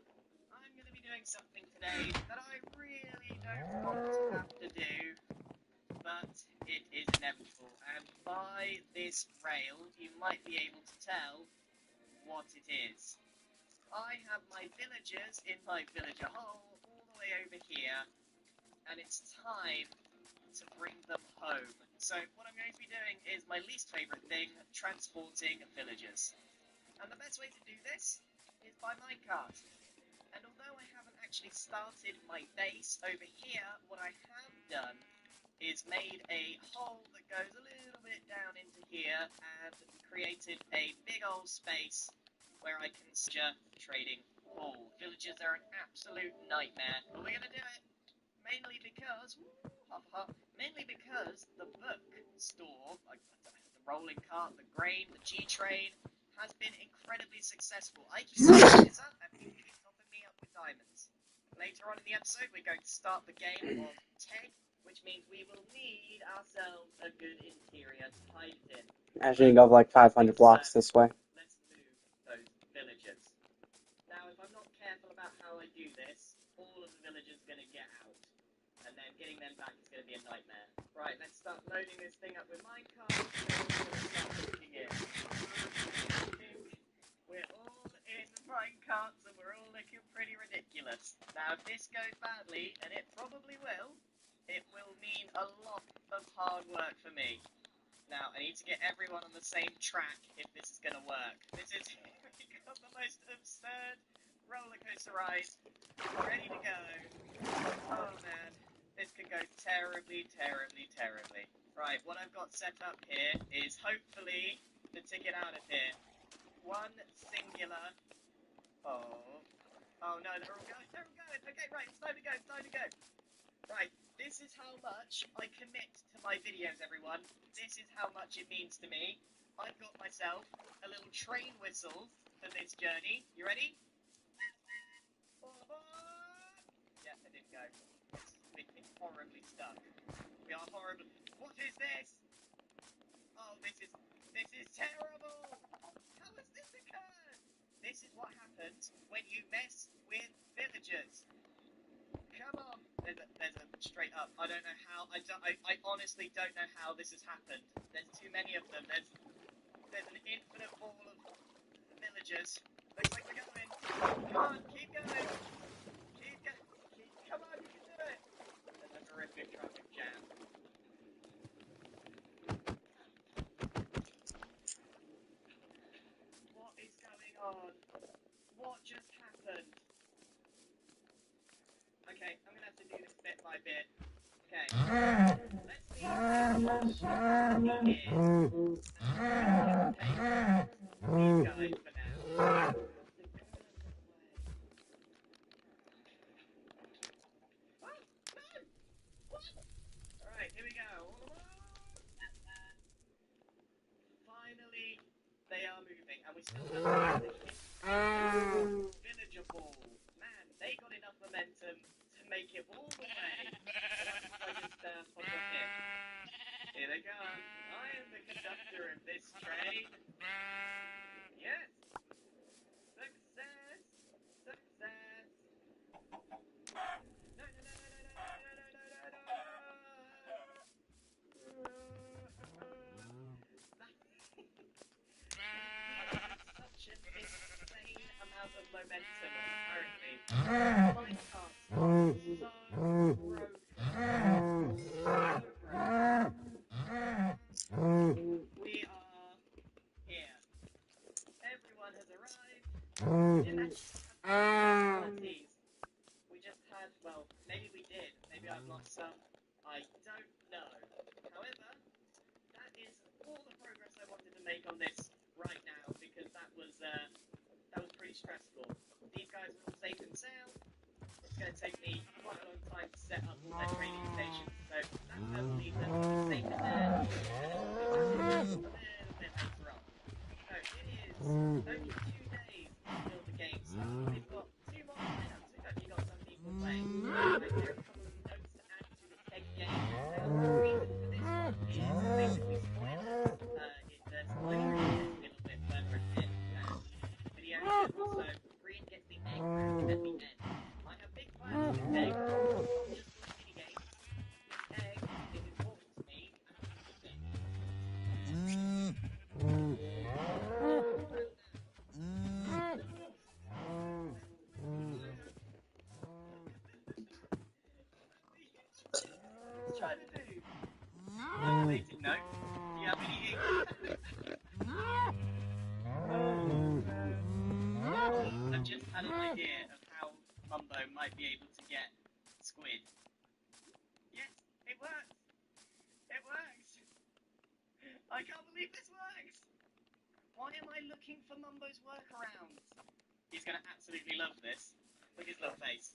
I'm going to be doing something today that I really don't want to have to do, but it is inevitable. And by this rail, you might be able to tell what it is. I have my villagers in my villager hole all the way over here, and it's time to bring them home. So what I'm going to be doing is my least favourite thing, transporting villagers. And the best way to do this is by minecart. And although I haven't actually started my base over here, what I have done is made a hole that goes a little bit down into here and created a big old space where I can start trading hall. Villagers are an absolute nightmare, but we're going to do it. Mainly because the book store, like the rolling cart, the grain, the G-train, has been incredibly successful. I keep setting this up and people keep topping me up with diamonds. Later on in the episode, we're going to start the game of Teg, which means we will need ourselves a good interior to hide it in. Actually, go like 500 blocks this way. Let's move those villagers. Now, if I'm not careful about how I do this, all of the villagers are going to get out. And then getting them back is going to be a nightmare. Right, let's start loading this thing up with minecart. We're all in minecarts and we're all looking pretty ridiculous. Now, if this goes badly, and it probably will mean a lot of hard work for me. Now, I need to get everyone on the same track if this is going to work. This is the most absurd roller coaster ride. Ready to go. Oh man, this could go terribly, terribly, terribly. Right, what I've got set up here is hopefully the ticket out of here. One singular. Oh no, they're all going. They're all going. Okay, right, it's time to go. It's time to go. Right, this is how much I commit to my videos, everyone. This is how much it means to me. I've got myself a little train whistle for this journey. You ready? Yeah, I didn't go. It's horribly stuck. We are horribly. What is this? Oh, this is terrible. How has this occurred? This is what happens when you mess with villagers. Come on. There's a straight up. I don't know how. I honestly don't know how this has happened. There's too many of them. There's an infinite ball of villagers. Looks like we're going. Come on, keep going. Come on, you can do it. There's a horrific traffic jam. What is going on? What just happened? Okay, I'm gonna have to do this bit by bit. Okay. Let's see how much he is. These guys for now. Alright, here we go. Finally, they are moving, and we still have the villager ball. Man, they got enough momentum to make it all the way. Here they go. I am the conductor of this train. Yes. Success. Success. No. Such an insane amount of momentum, apparently. My car is so broken. We are here. Everyone has arrived. Didn't actually have fatalities. We just had, well, maybe we did. Maybe I've lost some. I don't know. However, that is all the progress I wanted to make on this right now, because that was pretty stressful. These guys are all safe and sound. It's going to take me quite a long time to set up their training station, so that does leave them safe in there. A little bit later on. So it is only 2 days until the game starts. We've got 2 more lineups. We've actually got some people playing. There are a couple of notes to add to the keg game. The reason for this one is basically spoilers. There's spoilers a little bit further ahead. Video, so Brian gets the egg at the end. I have big plans with egg, not just for mini games. This egg is important to me. Trying to do. Amazing note. Do you have any eggs? I've just had an idea of how Mumbo might be able to get squid. Yes, it works! It works! I can't believe this works! Why am I looking for Mumbo's workarounds? He's gonna absolutely love this. Look at his little face.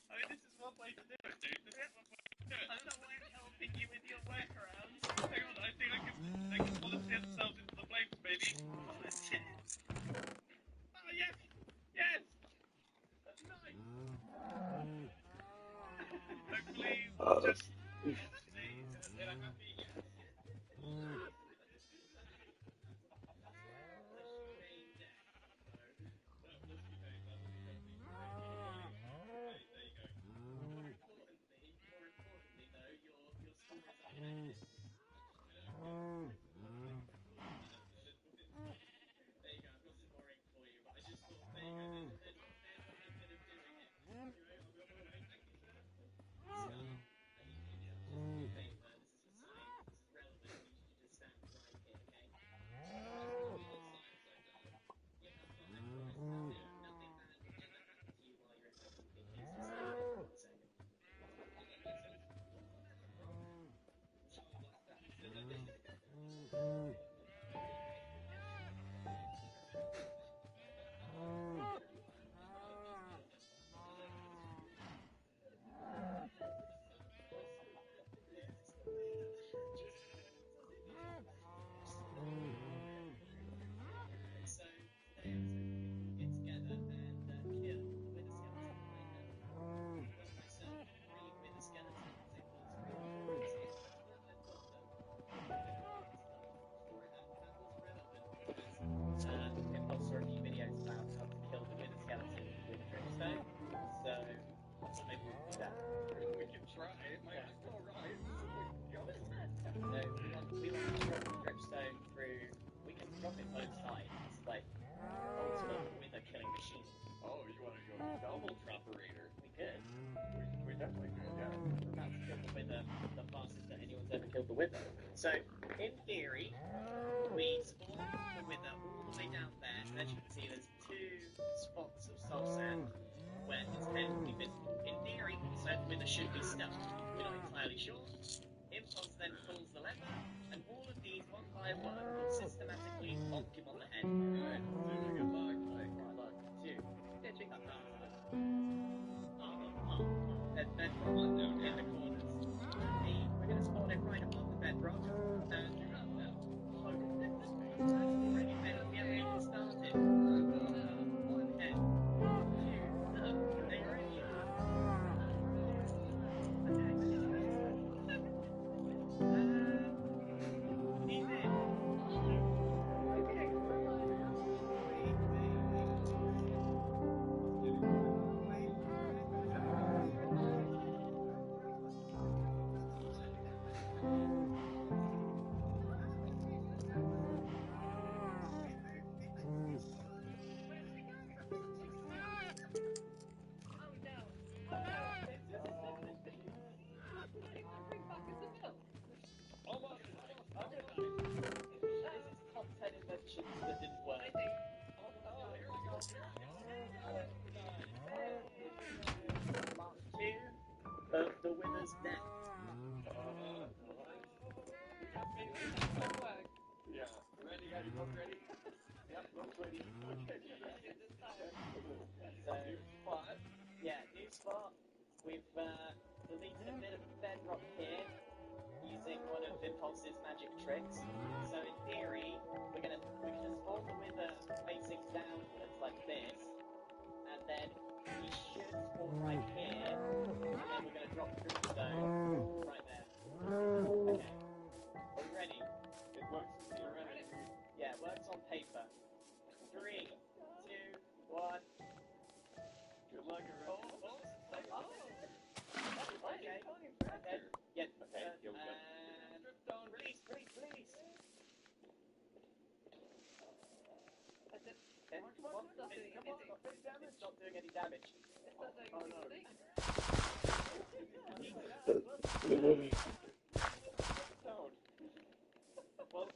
I mean, this is one way to do it, dude. This is one way to do it. I don't know why I'm helping you with your workarounds. Hang on, I think they can volunteer themselves into the flames, baby. Volunteer. Oh, yes! Yes! That's nice! Hopefully, we'll just... They're happy, yes. the Wither. So, in theory, we spawn the Wither all the way down there. As you can see, there's 2 spots of soul sand where its head will be visible. In theory, so the Wither should be stuck. We're not entirely sure. Impulse then pulls the lever, and all of these, one by one, will systematically bonk him on the head. Alright, good luck. Good luck. 2. They're in the corners. We're going to spawn it right above the bedrock. Already, we haven't even started. 1 head. 2. Look, they already he's in. Top 10 inventions that didn't work. Mark 2 of the Wither's Net. Yeah. Ready, guys? You both ready? Yep, both ready. So, yeah, new spot. We've deleted a bit of bedrock here using one of Impulse's magic tricks. So in theory, we're gonna spawn the Wither facing downwards like this, and then we should spawn right here, and then we're gonna drop through the stone right there. Okay. Are we ready? It works. You're ready. Yeah, works on paper. 3, 2, 1. Good luck, everyone. Okay. Yeah. Okay, here we go. And release. Okay. Come on. It's not doing any damage. Oh no. Well,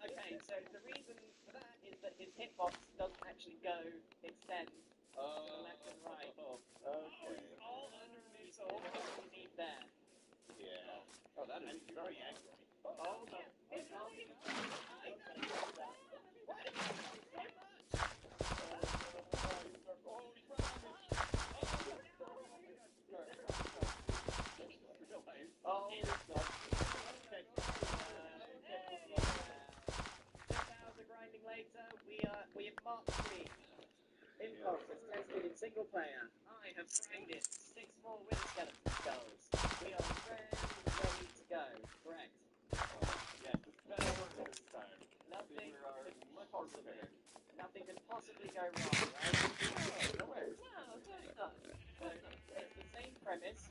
okay, so the reason for that is that his hitbox doesn't actually extend to the left and right. Okay. All underneath, so all you need there. Yeah. Oh, that is very accurate. Oh no. Oh, it's not. Okay. 6 hours of grinding later, we have Mark 3. Impulse is tested in single player. I have grinded 6 more Wither skeleton skulls. We are ready to go. Correct. Yes, this is better work this time. Nothing We are much more prepared. Nothing could possibly go wrong, right? No way. So it's the same premise.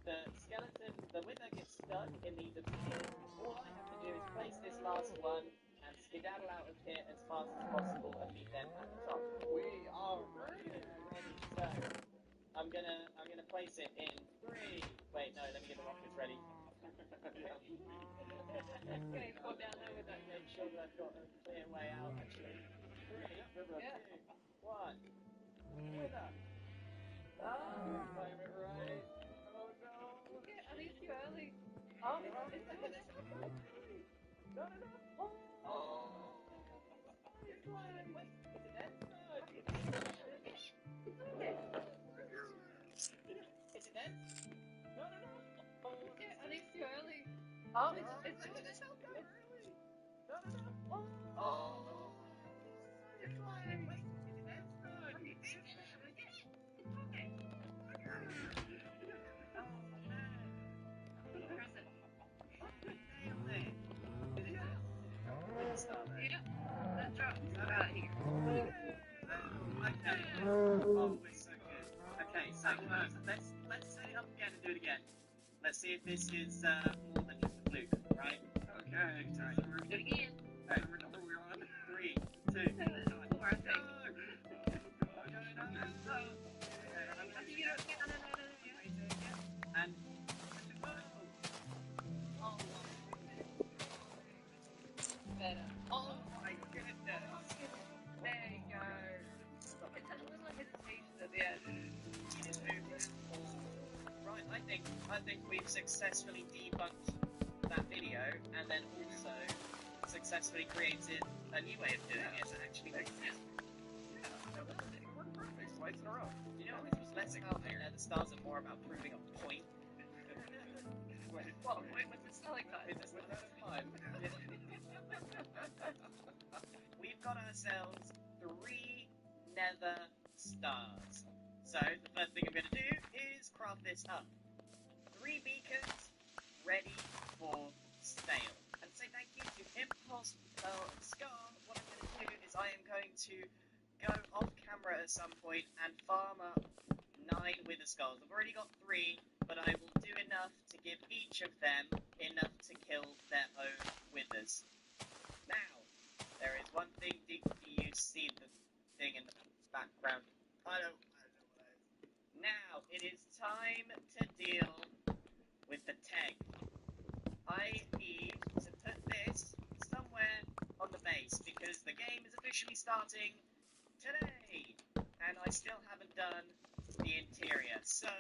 The Wither gets stuck in these obsidian. All I have to do is place this last one and skedaddle out of here as fast as possible and meet them at the top. We are ready. So I'm gonna place it in 3. Wait, no, let me get the rockets ready. Okay, go down there with that. Make sure that I've got a clear way out. Actually, 3, 2, 1. Wither. Time it right. Oh no. Okay, I think it's too early. Oh, It's no. Oh. It's flying. Wait, is it dead? Is it dead? No. okay, I think it's too early. Oh, It's so good. No. Oh. It's flying. Wait, is it dead? Yeah, that's right. Get out of here. Okay. Oh, we're so good. Okay, so let's set it up again and do it again. Let's see if this is more than just a fluke, right? Okay. Sorry. Do it again. Alright, we're on 3, 2. More, I think. And I think we've successfully debunked that video, and then also successfully created a new way of doing it that actually makes sense. Yeah, it worked perfect twice in a row. You know, which was less about the stars and more about proving a point. What, with the stalactites? With that in mind, we've got ourselves 3 nether stars. So the first thing I'm going to do is craft this up. 3 beacons ready for sale. And say thank you to Impulse, Pearl, and Scar. What I'm going to do is I am going to go off camera at some point and farm up 9 wither skulls. I've already got 3, but I will do enough to give each of them enough to kill their own withers. Now, there is one thing. Do you see the thing in the background? I don't know what that is. Now, it is time to deal with the tag. I need to put this somewhere on the base because the game is officially starting today, and I still haven't done the interior. So,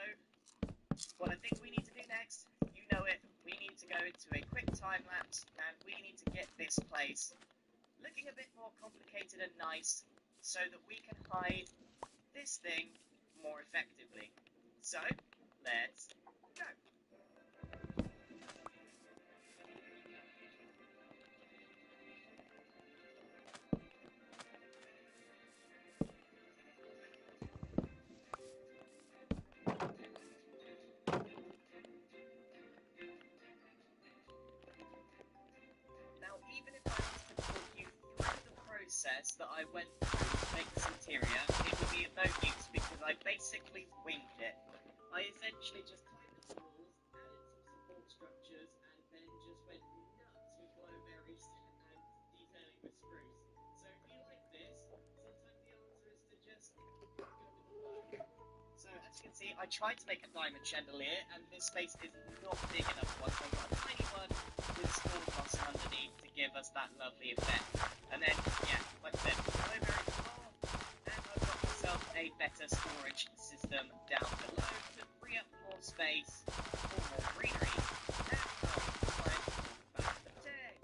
what I think we need to do next, you know it, we need to go into a quick time lapse, and we need to get this place looking a bit more complicated and nice, so that we can hide this thing more effectively. So, let's go. Now, even if I was to talk you through the process that I went through to make this interior, it would be of no use because I basically winged it. I essentially just tied the walls, added some support structures, and then just went nuts with glowberries and detailing with spruce. So if you like this, sometimes the answer is to just go with the flow. So as you can see, I tried to make a diamond chandelier, and this space is not big enough for one, so I've got a tiny one with small blossom underneath to give us that lovely effect. And then, yeah, like I said, blueberry floor, and I've got myself a better storage system down below to free up more space for more greenery. Now, time for the tag.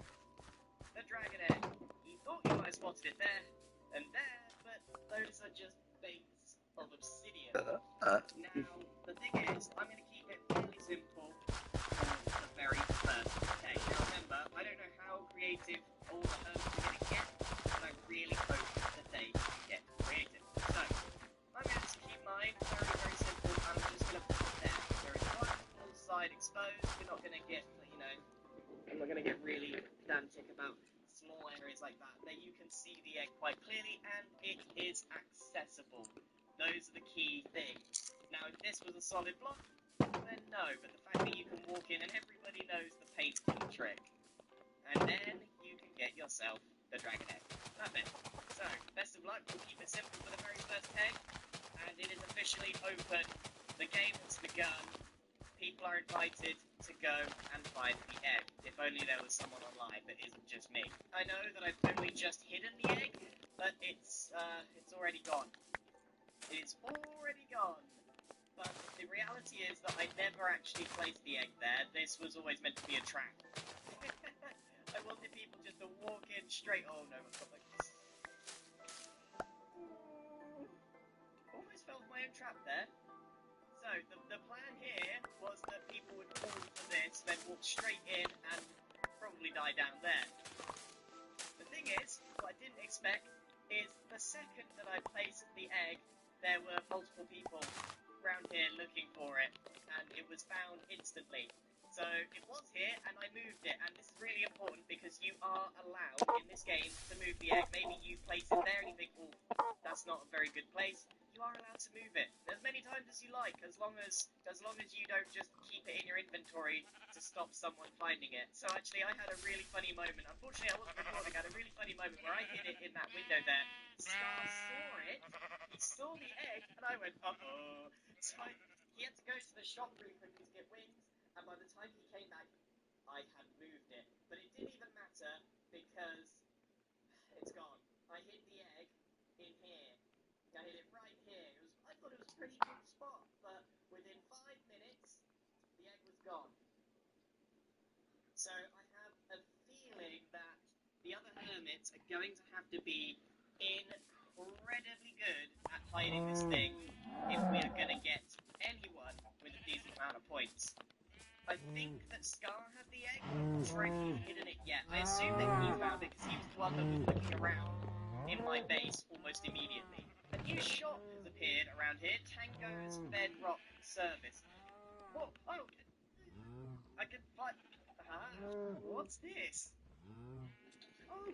The dragon egg. You thought you might have spotted it there and there, but those are just veins of obsidian. Now, the thing is, I'm going to keep it fairly simple for the very first day. Now remember, I don't know how creative all the herbs are going to get, but I really hope that they get creative. So, I'm going to keep mine very, very simple. I'm just going to put it there. There is one full side exposed. We're not going to get, you know, I'm not going to get really pedantic about small areas like that. There you can see the egg quite clearly, and it is accessible. Those are the key things. Now, if this was a solid block, then no, but the fact that you can walk in and everybody knows the painting trick. And then you can get yourself the dragon egg. Perfect. So, best of luck. We'll keep it simple for the very first egg. And it is officially open. The game has begun. People are invited to go and find the egg. If only there was someone online that isn't just me. I know that I've only just hidden the egg, but it's already gone. It's already gone. But the reality is that I never actually placed the egg there. This was always meant to be a trap. I wanted people just to walk in straight. Oh no, I've got like this. Almost fell for my own trap there. So the plan here was that people would fall for this, then walk straight in and probably die down there. The thing is, what I didn't expect is the second that I placed the egg, there were multiple people around here looking for it, and it was found instantly. So it was here, and I moved it, and this is really important because you are allowed in this game to move the egg. Maybe you place it there and you think, oh, that's not a very good place. You are allowed to move it as many times as you like, as long as you don't just keep it in your inventory to stop someone finding it. So actually, I had a really funny moment. Unfortunately, I wasn't recording. I had a really funny moment where I hid it in that window there. Scar saw it. He saw the egg, and I went, uh-oh. So he had to go to the shop really quickly to get wings, and by the time he came back, I had moved it. But it didn't even matter because it's gone. I hid the egg in here. I hid it right here. I thought it was a pretty good spot, but within 5 minutes, gone. So I have a feeling that the other hermits are going to have to be incredibly good at hiding this thing if we are going to get anyone with a decent amount of points. I think that Scar had the egg, but I'm not sure if he's hidden it yet. I assume that he found it because he was the one that was looking around in my base almost immediately. A new shop has appeared around here, Tango's Bedrock Service. What? Oh, I can find... what's this? Oh.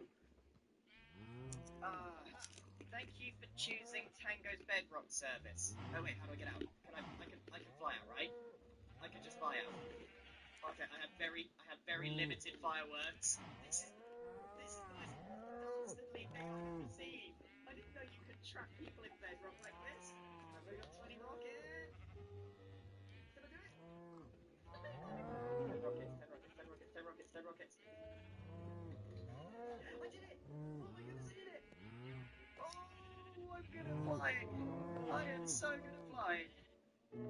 Thank you for choosing Tango's Bedrock Service. Oh wait, how do I get out? I can fly out, right? I can just fly out. Okay, I had very limited fireworks. This is the most constantly chaotic scene. I didn't know you could trap people in bedrock like this. Have I got 20 rockets? Can I do it? 10 rockets, 10 rockets, 10 rockets, 10 rockets, 10 rockets. I did it! Oh my goodness, I did it! Oh, I'm good at flying! I am so good at flying!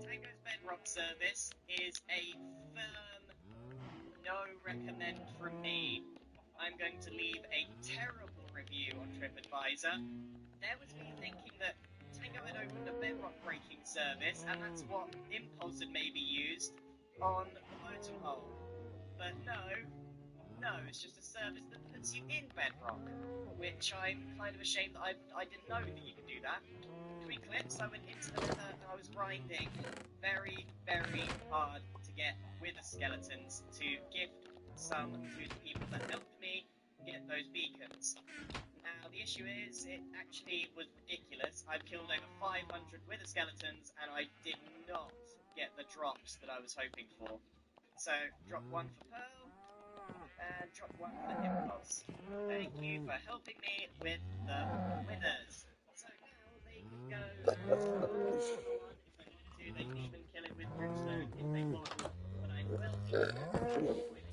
Tango's Bedrock Service is a firm no recommend from me. I'm going to leave a terrible review on TripAdvisor. There was me thinking that Tango had opened a bedrock breaking service, and that's what Impulse had maybe used on the Wotan Hole. But no, it's just a service that puts you in bedrock, which I'm kind of ashamed that I didn't know that you could do that. Between clips, I went into the river and I was grinding very, very hard to get wither skeletons to gift some to the people that helped me get those beacons. Now, the issue is, it actually was ridiculous. I've killed over 500 wither skeletons and I did not get the drops that I was hoping for. So, drop one for Pearl, and drop one for Impulse. Thank you for helping me with the withers. So now they can go and one if they want to. They can even kill it with brimstone if they want. But I will do it with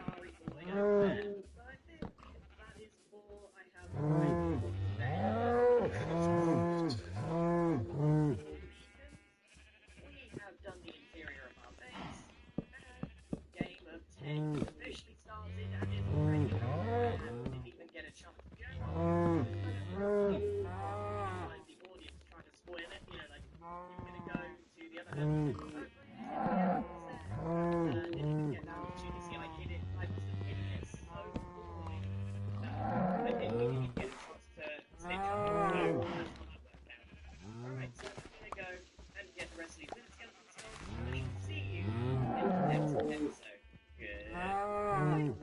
Starry Boy over there. So I think that is all I have time for today. We have done the interior of our base, and game of 10 officially started and is already over, and didn't even get a chance to go. I don't know if you find the audience trying to spoil it, you know, like, you're gonna go to the other level, didn't even get that opportunity. I hit it, I must have hit it so poorly. I didn't even get a chance to stitch up the flow. That's how that worked out. Alright, so I'm gonna go and get the rest of these wither skeletons killed, and I will see you in the next episode. Goodbye.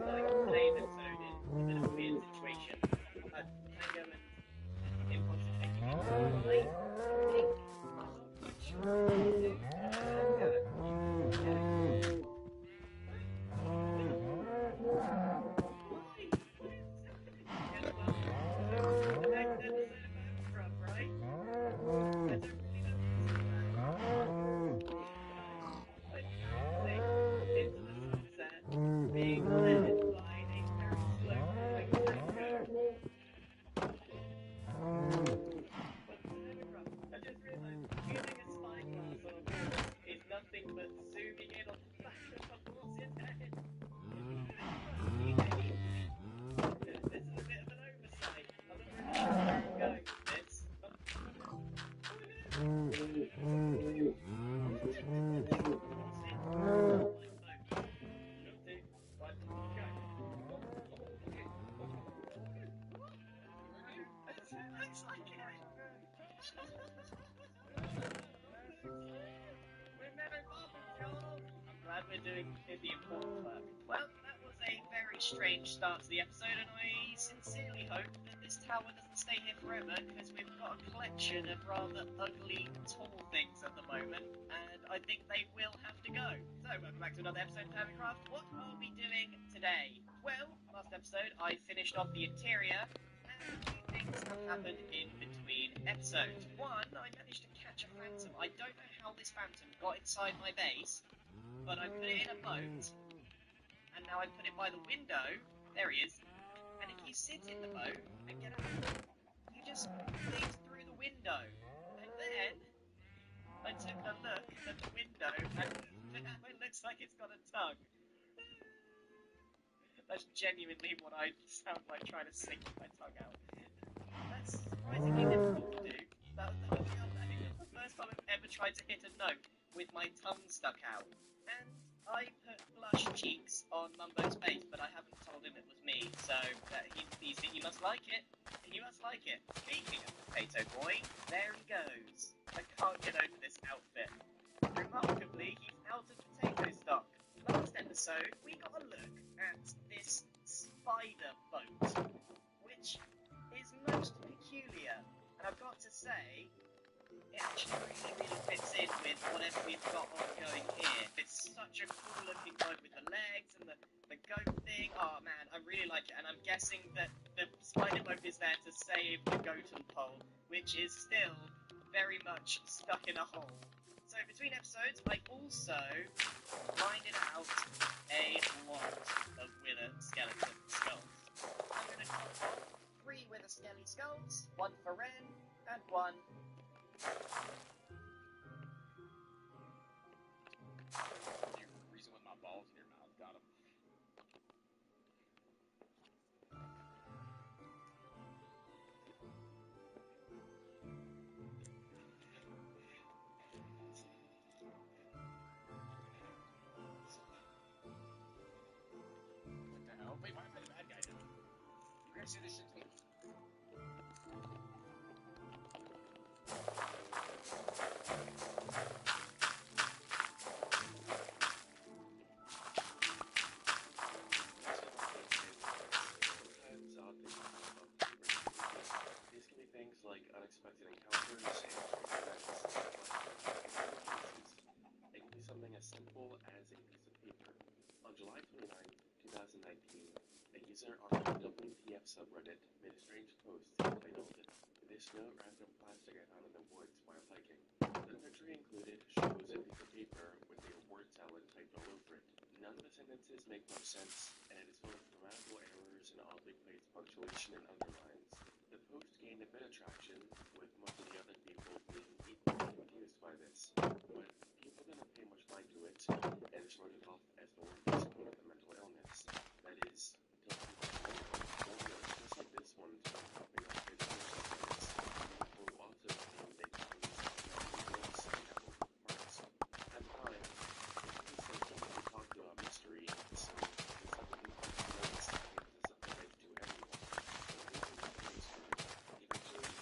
Starting off today's episode in a bit of a weird situation. Tango and Impulse are taking me to a place. I'm not quite sure what to do. Tango, you get it. But zooming in on the back of a horse's head. This is a bit of an oversight. I'm not really sure where I'm going with this. Looks like it. I'm glad we're doing the important work. Well, that was a very strange start to the episode, and I sincerely hope that this tower doesn't stay here forever, because we've got a collection of rather ugly, tall things at the moment, and I think they will have to go. So, welcome back to another episode of Hermitcraft. What are we doing today? Well, last episode I finished off the interior, and two things have happened in between episodes. One, I managed to catch a phantom. I don't know how this phantom got inside my base, but I put it in a boat, and now I put it by the window. There he is. And if you sit in the boat and get out, you just leave through the window. And then I took a look at the window, and it looks like it's got a tongue. That's genuinely what I sound like trying to sing with my tongue out. That's surprisingly difficult to do. I think that's the first time I've ever tried to hit a note with my tongue stuck out. And I put blush cheeks on Mumbo's face, but I haven't told him it was me, so he must like it. He must like it. Speaking of Potato Boy, there he goes. I can't get over this outfit. Remarkably, he's out of potato stock. Last episode, we got a look at this spider boat, which is most peculiar. And I've got to say, it actually really fits in with whatever we've got ongoing here. It's such a cool looking boat with the legs and the goat thing. Oh man, I really like it. And I'm guessing that the spider boat is there to save the goaten pole, which is still very much stuck in a hole. So between episodes, I also grinded out a lot of wither skeleton skulls. I'm going to cut off 3 wither skelly skulls, 1 for Ren, and 1 You reason with my balls in your mouth, got him. What the hell? Wait, why am I the bad guy now? You guys see this shit too? Sometimes odd things happen above the radar. These can be things like unexpected encounters and events. It can be something as simple as a piece of paper. On July 29, 2019, a user on the WTF subreddit made a strange post titled, "This note wrapped in plastic I found in the woods while hiking." The picture included shows a piece of paper with a word salad typed all over it. None of the sentences make much sense, and it is full of grammatical errors and oddly placed punctuation and underlines. The post gained a bit of traction, with most of the other people being equally confused by this, but people didn't pay much mind to it, and shrugged it off as normal symptom of a mental illness. That is, until people just like this one started popping up in other subreddits. People who also claimed they found these notes and apple parts. At the time, it was something we talked about mystery, so the subreddit notes it was a surprise to everyone. But this is the mystery. Eventually,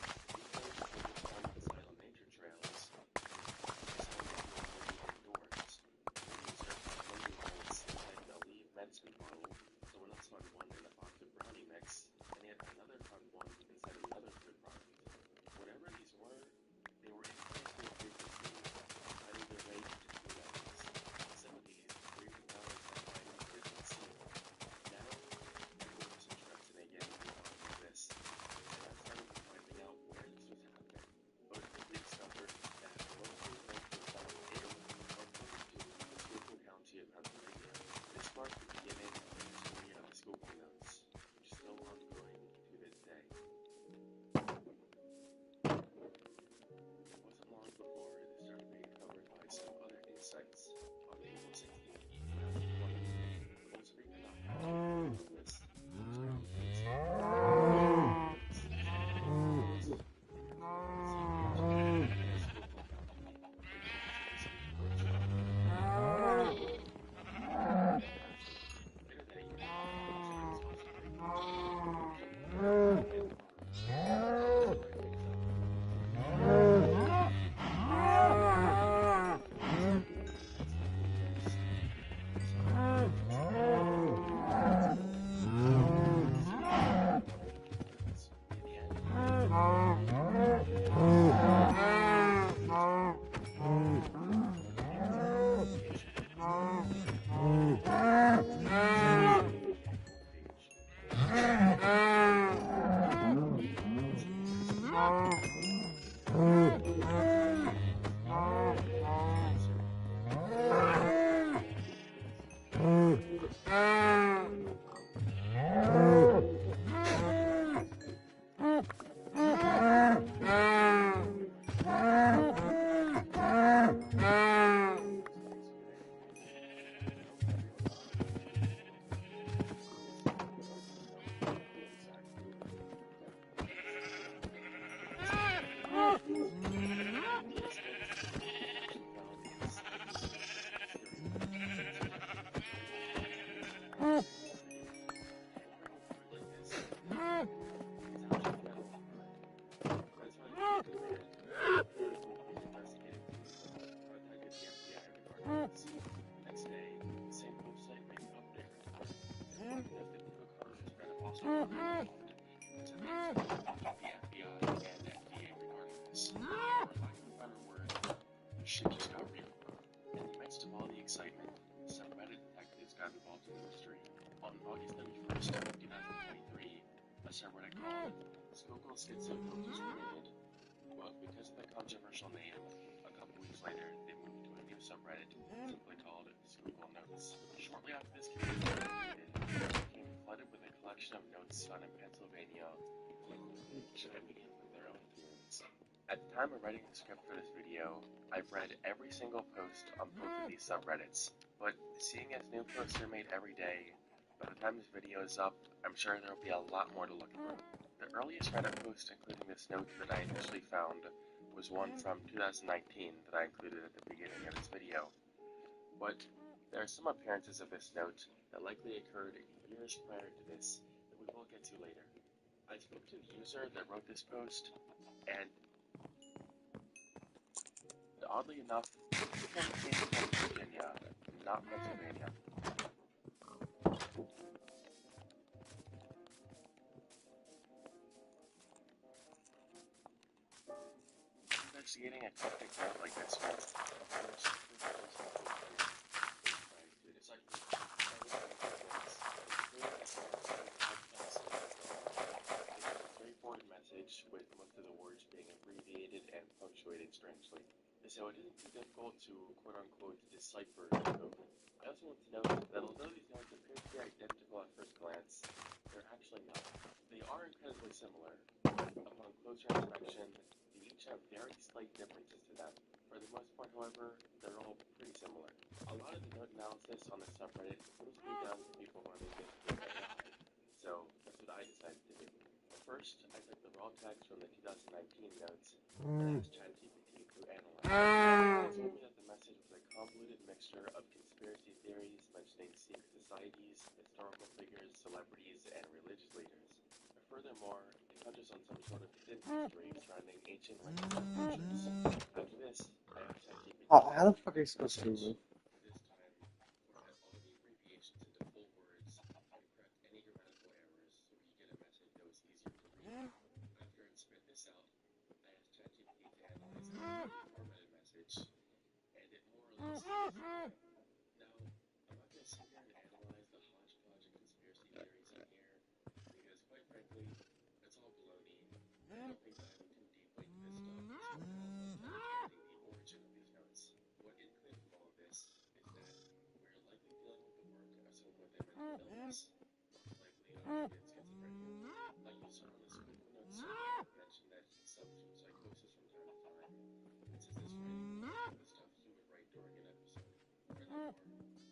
Next day, the same website made an update report warning that the Cook Harvest had also been involved. The FBI and FDA regarding this. For lack of a better word, the shit just got real. In the midst of all the excitement, some Reddit detectives got involved in the mystery. On August 31st, 2023, a subreddit called Schuylkill Schizo Notes was created. Well, because of the controversial name, a couple weeks later, they moved to a new subreddit simply called Schuylkill Notes. Shortly after this community was created, it became flooded with a collection of notes found in Pennsylvania, which immediately with their own theories. At the time of writing the script for this video, I've read every single post on both of these subreddits, but seeing as new posts are made every day, by the time this video is up, I'm sure there will be a lot more to look through. The earliest Reddit post including this note that I initially found was one from 2019 that I included at the beginning of this video. But there are some appearances of this note that likely occurred years prior to this that we will get to later. I spoke to the user that wrote this post, and oddly enough, he came from Virginia, not Pennsylvania. Investigating a cryptic note like this one, of course, straightforward message with most of the words being abbreviated and punctuated strangely. So it isn't too difficult to quote-unquote decipher the code. I also want to note that although these notes appear to be identical at first glance, they're actually not. They are incredibly similar, but upon closer inspection, they each have very slight differences to them. For the most part, however, they're all pretty similar. A lot of the note analysis on the subreddit seems to be done to people running this through AI, so that's what I decided to do. First, I took the raw text from the 2019 notes and asked ChatGPT to analyze it. It told me that the message was a convoluted mixture of conspiracy theories mentioning secret societies, historical figures, celebrities, and religious leaders. Furthermore, it touches on some sort of hidden history surrounding ancient languages and cultures. After this, I asked ChatGPT How the fuck are you supposed to remove? this time format all the abbreviations into full words and correct any grammatical errors so we could get a message that was easier to read. After it spit this out, I asked ChatGPT to analyze the formatted message, and it more or less said the same thing. Now, I'm not going to sit here and analyze the hodgepodge of conspiracy theories in here, because quite frankly, it's all baloney. I don't think diving too deeply into this stuff is going to help us understanding the origin of these notes. What is clear from all of this is that we're likely dealing with the work of someone with a mental illness, most likely unrelated schizophrenia. A user on the Schuylkill Notes subreddit mentioned that he suffers from psychosis from time to time, and says this writing is some of the stuff he would write during an episode. Furthermore,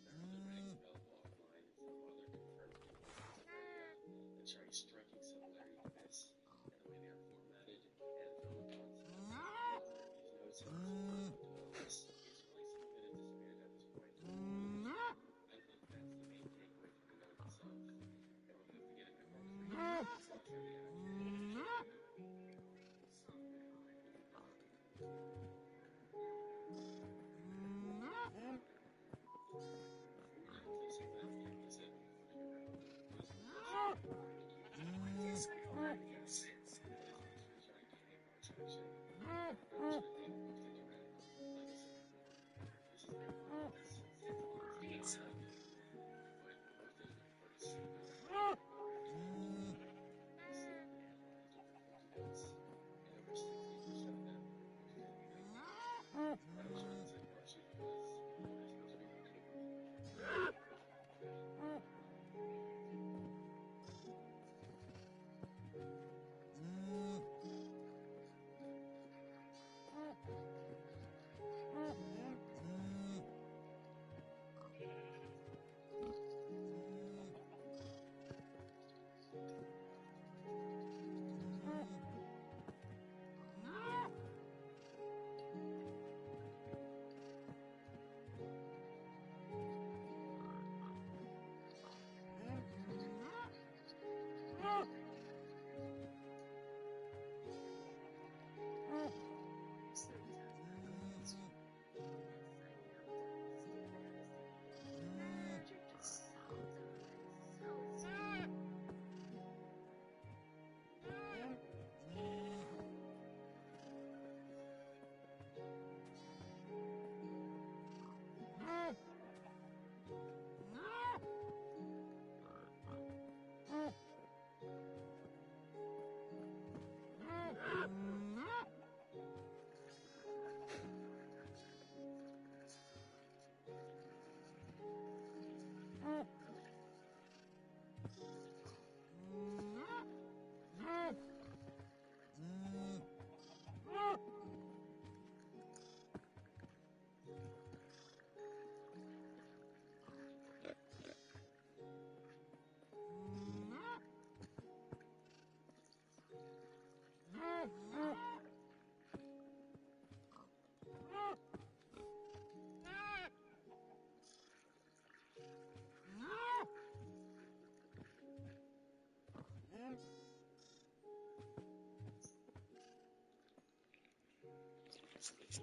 there are other writings available offline from other confirmed people in schizophrenia that share a striking similarity to this, and the way they are formatted and filled with nonsense. These notes have this mental illness is really something that is disputed at this point. I think that's the main takeaway from the note itself, and we'll have to get a bit more clarity as to the accurate. Sorry.